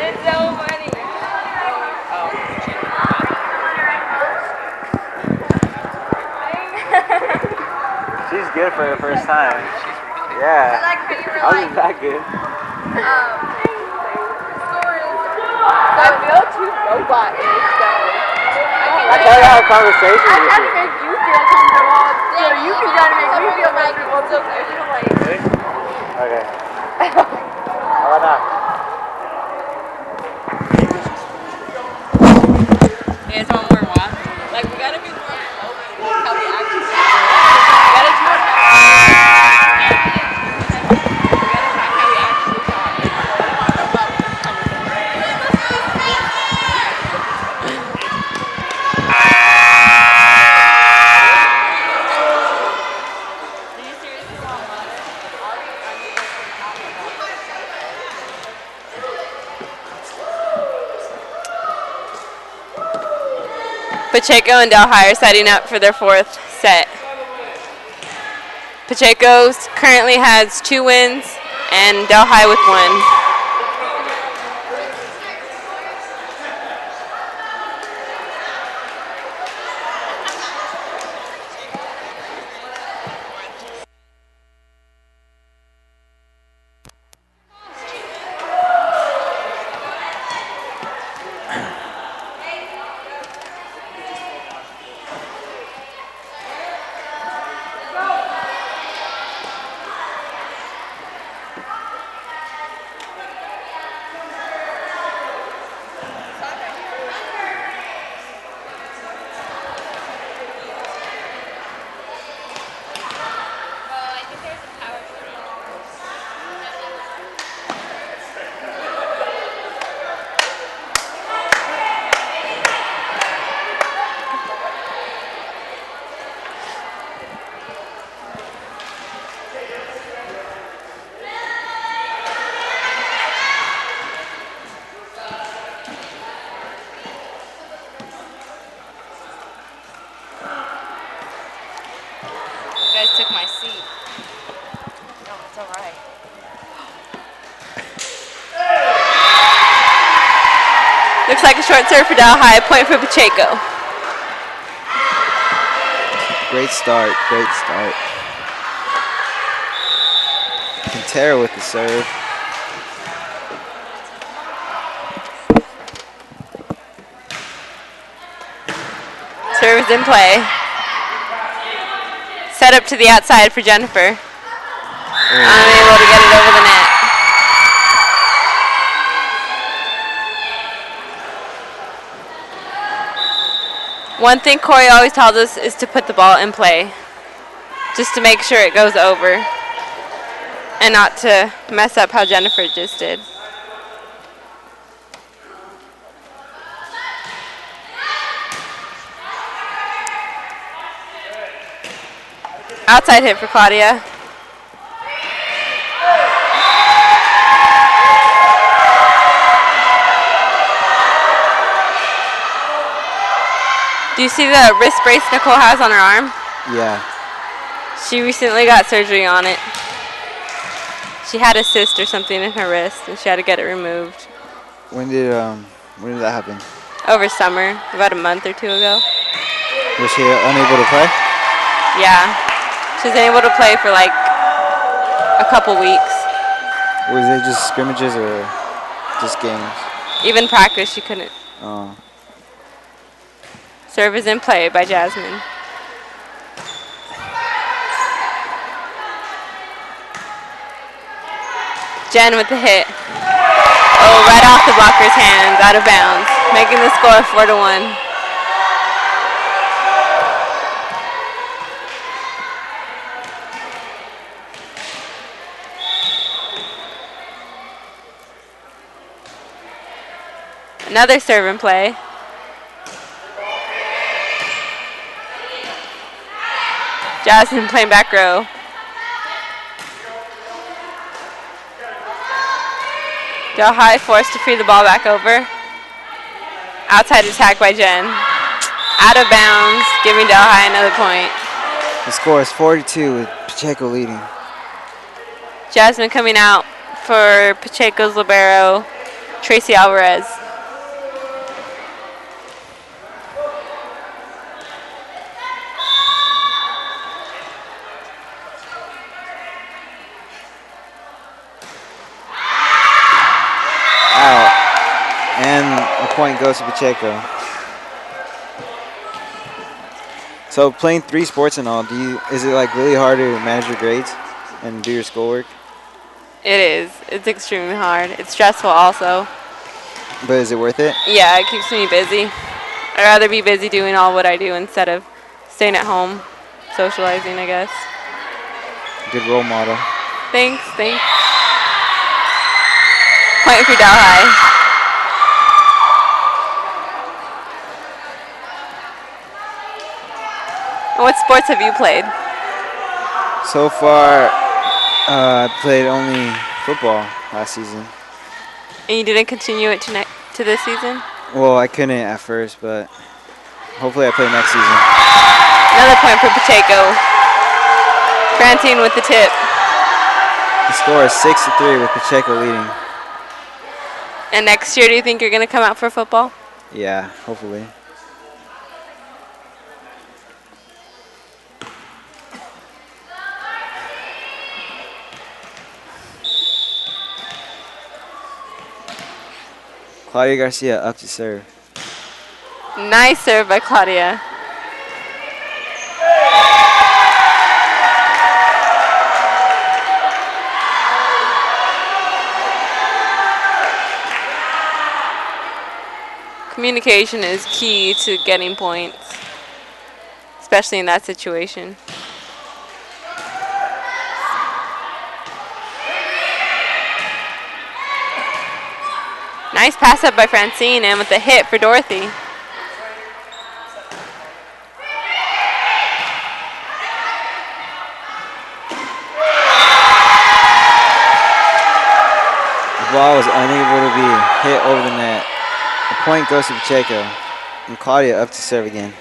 [SPEAKER 5] It's so funny.
[SPEAKER 1] She's good for the first time. Yeah.
[SPEAKER 5] I like how you were
[SPEAKER 1] I
[SPEAKER 5] like,
[SPEAKER 1] wasn't that good.
[SPEAKER 5] I feel too robot-ish, though.
[SPEAKER 1] I try to have a conversation
[SPEAKER 5] I'm
[SPEAKER 1] with
[SPEAKER 5] trying to
[SPEAKER 1] you.
[SPEAKER 5] make you feel comfortable, so you can try to make me feel comfortable, so I feel like...
[SPEAKER 1] Okay. How about now?
[SPEAKER 5] You guys want more water? Like, we gotta be more open with how we actually do it. We gotta do it. We gotta talk how we actually talk. Do you seriously want water?
[SPEAKER 2] Pacheco and Delhi are setting up for their fourth set. Pacheco currently has 2 wins and Delhi with 1. guys took my seat. No, it's all right. Looks like a short serve for Del High. Point for Pacheco.
[SPEAKER 1] Great start. Great start. Quintero with the serve.
[SPEAKER 2] Serve is in play. Set up to the outside for Jennifer. Unable to get it over the net. One thing Corey always tells us is to put the ball in play, just to make sure it goes over, and not to mess up how Jennifer just did. Outside hit for Claudia. Do you see the wrist brace Nicole has on her arm?
[SPEAKER 1] Yeah.
[SPEAKER 2] She recently got surgery on it. She had a cyst or something in her wrist, and she had to get it removed.
[SPEAKER 1] When did that happen?
[SPEAKER 2] Over summer, about a month or two ago.
[SPEAKER 1] Was she unable to play?
[SPEAKER 2] Yeah. She was able to play for like a couple weeks.
[SPEAKER 1] Was it just scrimmages or just games?
[SPEAKER 2] Even practice, she couldn't.
[SPEAKER 1] Oh.
[SPEAKER 2] Serve is in play by Jasmine. Jen with the hit. Oh, right off the blocker's hands, out of bounds, making the score 4-1. Another serve in play. Jasmine playing back row. Del High forced to free the ball back over. Outside attack by Jen. Out of bounds, giving Del High another point.
[SPEAKER 1] The score is 42 with Pacheco leading.
[SPEAKER 2] Jasmine coming out for Pacheco's libero, Tracy Alvarez.
[SPEAKER 1] Point goes to Pacheco. So playing 3 sports and all, is it like really hard to manage your grades and do your schoolwork?
[SPEAKER 2] It is. It's extremely hard. It's stressful also.
[SPEAKER 1] But is it worth it?
[SPEAKER 2] Yeah, it keeps me busy. I'd rather be busy doing all what I do instead of staying at home, socializing, I guess.
[SPEAKER 1] Good role model.
[SPEAKER 2] Thanks. Point for Del High. What sports have you played?
[SPEAKER 1] So far, I played only football last season.
[SPEAKER 2] And you didn't continue it to this season?
[SPEAKER 1] Well, I couldn't at first, but hopefully I play next season.
[SPEAKER 2] Another point for Pacheco. Francine with the tip.
[SPEAKER 1] The score is 6-3 with Pacheco leading.
[SPEAKER 2] And next year, do you think you're going to come out for football?
[SPEAKER 1] Yeah, hopefully. Claudia Garcia up to serve.
[SPEAKER 2] Nice serve by Claudia. Communication is key to getting points, especially in that situation. Nice pass up by Francine, and with the hit for Dorothy.
[SPEAKER 1] The ball was unable to be hit over the net. The point goes to Pacheco, and Claudia up to serve again.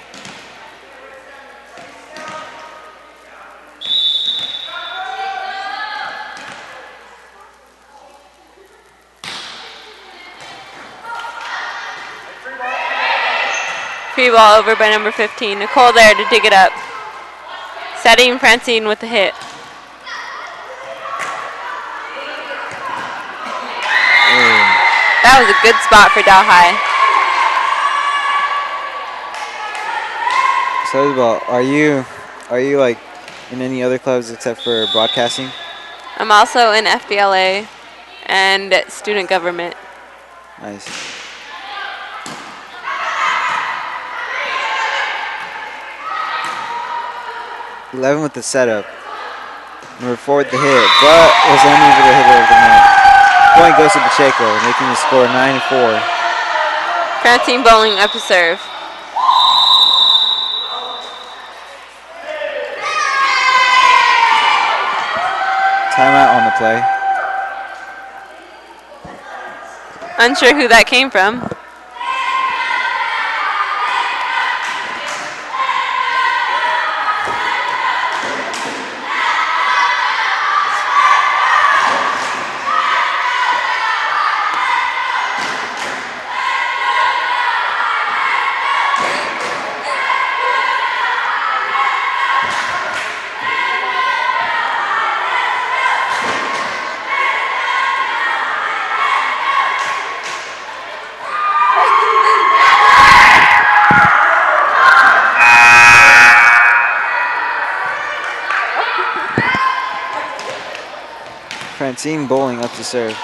[SPEAKER 2] Free ball over by number 15. Nicole there to dig it up. Setting Francine with the hit. That was a good spot for Delhi.
[SPEAKER 1] So Isabel, are you like in any other clubs except for broadcasting?
[SPEAKER 2] I'm also in FBLA and student government.
[SPEAKER 1] Nice. "11 with the setup. Number 4 with the hit, but was unable to hit it over the net. Point goes to Pacheco, making the score 9-4.
[SPEAKER 2] Francine bowling up to serve.
[SPEAKER 1] Timeout on the play.
[SPEAKER 2] Unsure who that came from.
[SPEAKER 1] Francine bowling up to serve.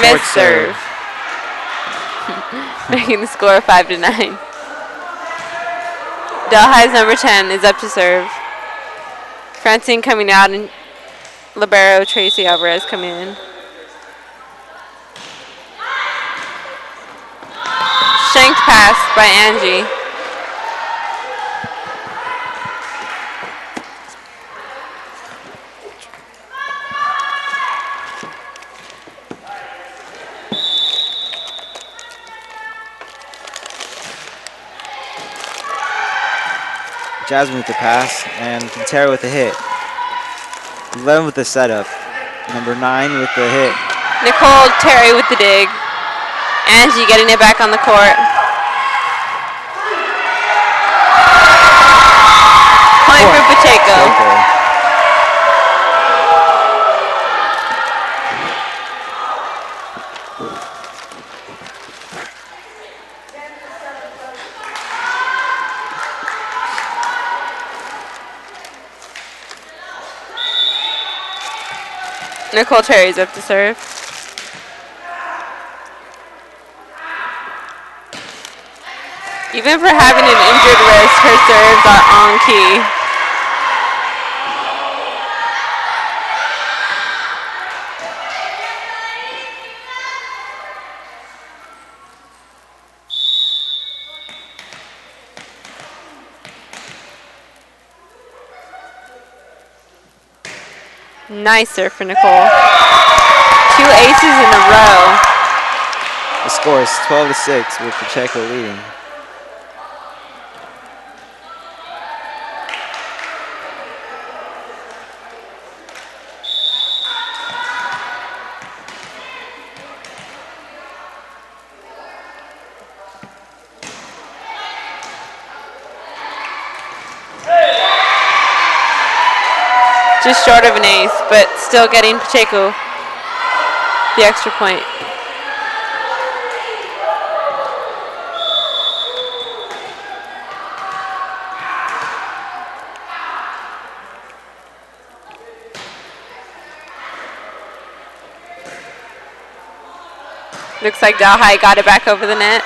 [SPEAKER 2] Miss serve. Making the score 5-9. Delhi's number 10 is up to serve. Francine coming out and libero Tracy Alvarez coming in. Shanked pass by Angie.
[SPEAKER 1] Jasmine with the pass, and Quintero with the hit. 11 with the setup. Number 9 with the hit.
[SPEAKER 2] Nicole Terry with the dig. Angie getting it back on the court. Point for Pacheco. Nicole Terry's up to serve. Even for having an injured wrist, her serves are on key. Nice serve for Nicole. 2 aces in a row.
[SPEAKER 1] The score is 12-6 with Pacheco leading.
[SPEAKER 2] Just short of an ace, but still getting Pacheco the extra point. Looks like Dalhai got it back over the net.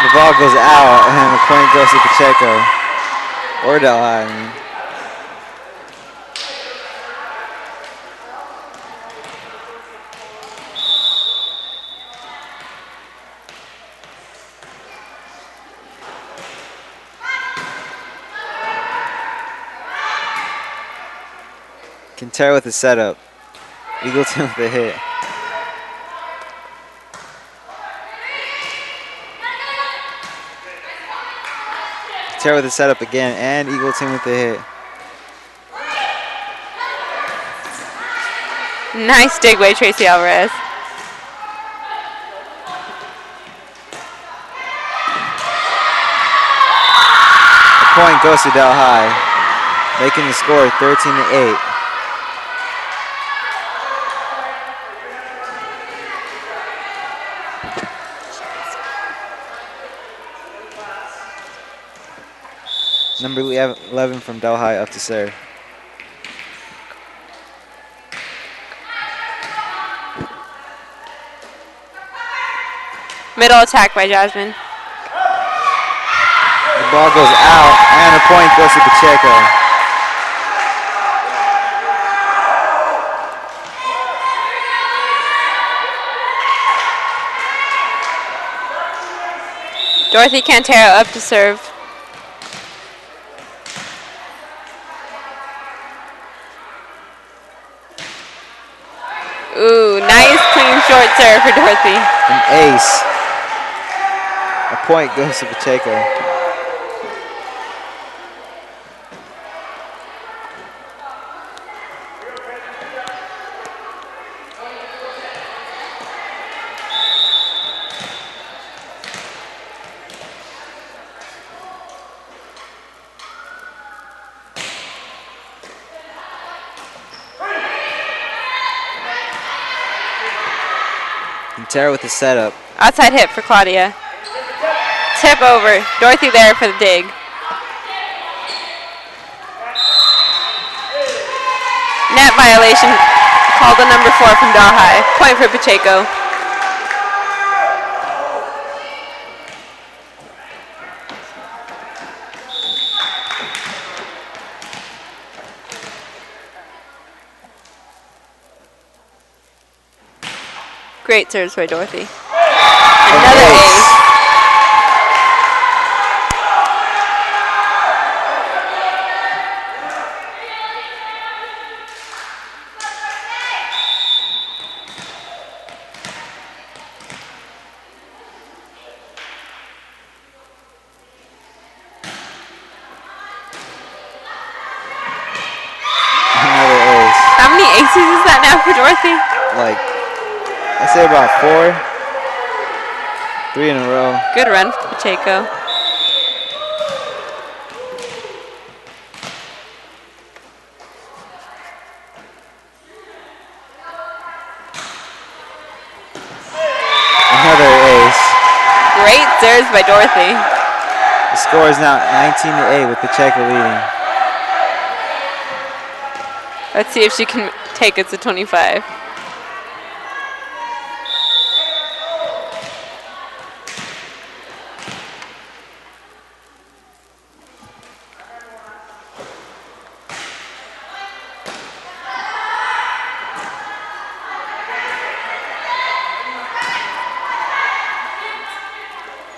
[SPEAKER 1] The ball goes out, and the point goes to Pacheco. Or Delhi, I mean. Quintero with the setup. Eagleton with the hit. Quintero with the setup again, and Eagleton with the hit.
[SPEAKER 2] Nice dig by Tracy Alvarez.
[SPEAKER 1] The point goes to Del High, making the score 13-8. Number 11 from Del High up to serve.
[SPEAKER 2] Middle attack by Jasmine.
[SPEAKER 1] The ball goes out, and the point goes to Pacheco.
[SPEAKER 2] Dorothy Cantero up to serve. Ooh, nice clean short serve for Dorothy.
[SPEAKER 1] An ace. A point goes to Pacheco. Quintero with the setup.
[SPEAKER 2] Outside hit for Claudia. Tip over. Dorothy there for the dig. Net violation called on number 4 from Del High. Point for Pacheco. Great serves by Dorothy. Another ace.
[SPEAKER 1] Another ace.
[SPEAKER 2] How many aces is that now for Dorothy?
[SPEAKER 1] Like, I say about 4. 3 in a row.
[SPEAKER 2] Good run for Pacheco.
[SPEAKER 1] Another ace.
[SPEAKER 2] Great serves by Dorothy.
[SPEAKER 1] The score is now 19-8 with Pacheco leading.
[SPEAKER 2] Let's see if she can take it to 25.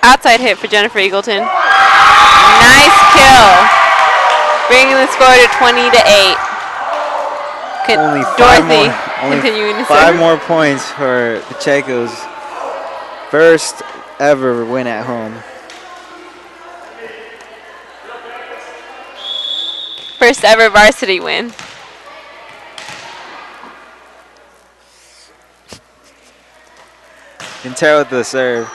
[SPEAKER 2] Outside hit for Jennifer Eagleton. Nice kill. Bringing the score to 20-8.
[SPEAKER 1] Only 5
[SPEAKER 2] Dorothy
[SPEAKER 1] more. Only
[SPEAKER 2] continuing to
[SPEAKER 1] 5
[SPEAKER 2] serve.
[SPEAKER 1] more points for Pacheco's first ever win at home.
[SPEAKER 2] First ever varsity win.
[SPEAKER 1] Quintero with the serve.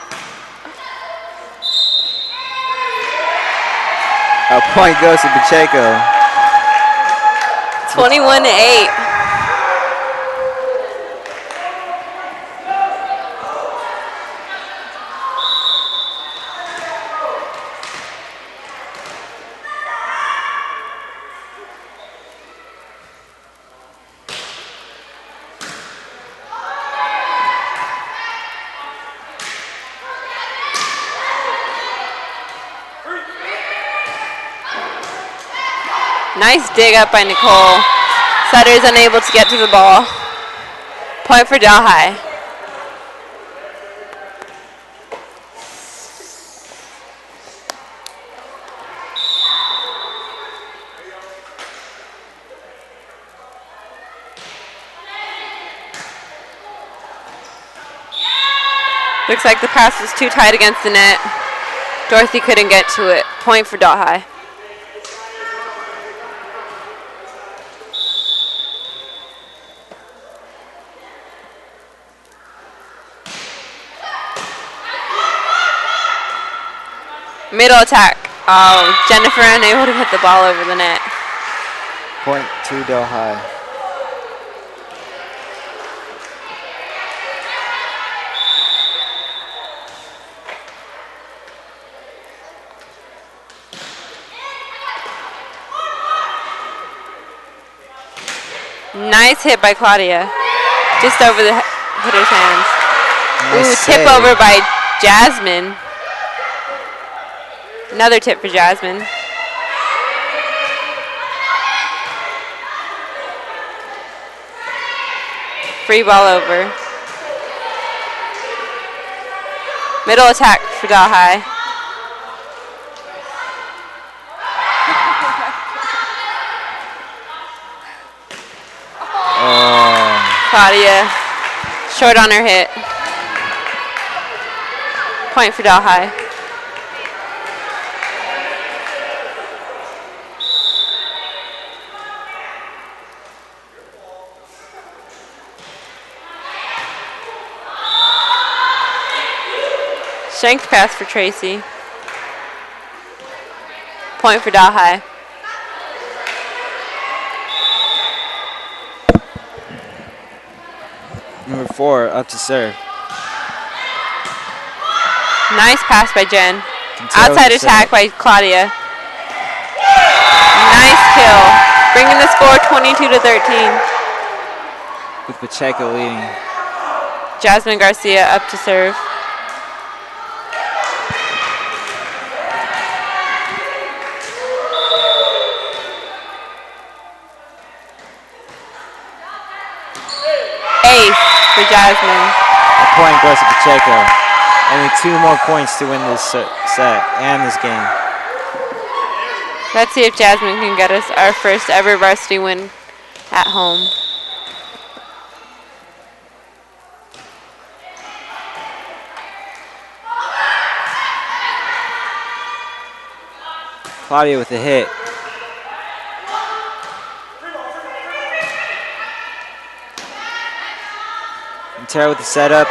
[SPEAKER 1] A point goes to Pacheco.
[SPEAKER 2] 21-8. Nice dig up by Nicole. Sutter is unable to get to the ball. Point for Del High. Looks like the pass was too tight against the net. Dorothy couldn't get to it. Point for Delhi. Middle attack. Oh, Jennifer unable to hit the ball over the net.
[SPEAKER 1] Point to Delhi.
[SPEAKER 2] Nice hit by Claudia. Just over the hitter's hands.
[SPEAKER 1] Nice
[SPEAKER 2] Ooh,
[SPEAKER 1] save.
[SPEAKER 2] tip over by Jasmine. Another tip for Jasmine. Free ball over. Middle attack for Delhi. Claudia, short on her hit. Point for Delhi. Strength pass for Tracy. Point for Delhi.
[SPEAKER 1] Number 4 up to serve.
[SPEAKER 2] Nice pass by Jen.
[SPEAKER 1] Quintero
[SPEAKER 2] Outside
[SPEAKER 1] with the
[SPEAKER 2] attack by Claudia. Nice kill. Bringing the score 22-13.
[SPEAKER 1] With Pacheco leading.
[SPEAKER 2] Jasmine Garcia up to serve. Ace for Jasmine.
[SPEAKER 1] A point goes to Pacheco. Only 2 more points to win this set and this game.
[SPEAKER 2] Let's see if Jasmine can get us our first ever varsity win at home.
[SPEAKER 1] Claudia with a hit. Quintero with the setup.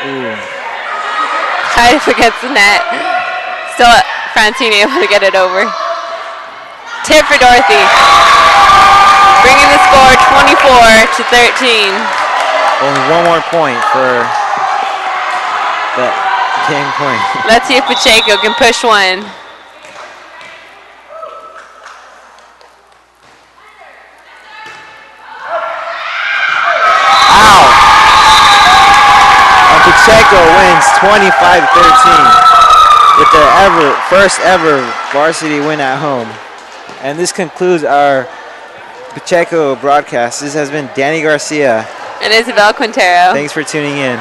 [SPEAKER 1] Ooh.
[SPEAKER 2] Tied up against the net. Still Francine able to get it over. Tip for Dorothy. Bringing the score 24-13.
[SPEAKER 1] Only 1 more point for that game point.
[SPEAKER 2] Let's see if Pacheco can push one.
[SPEAKER 1] Pacheco wins 25-13 with their first ever varsity win at home. And this concludes our Pacheco broadcast. This has been Danny Garcia.
[SPEAKER 2] And Isabel Quintero.
[SPEAKER 1] Thanks for tuning in.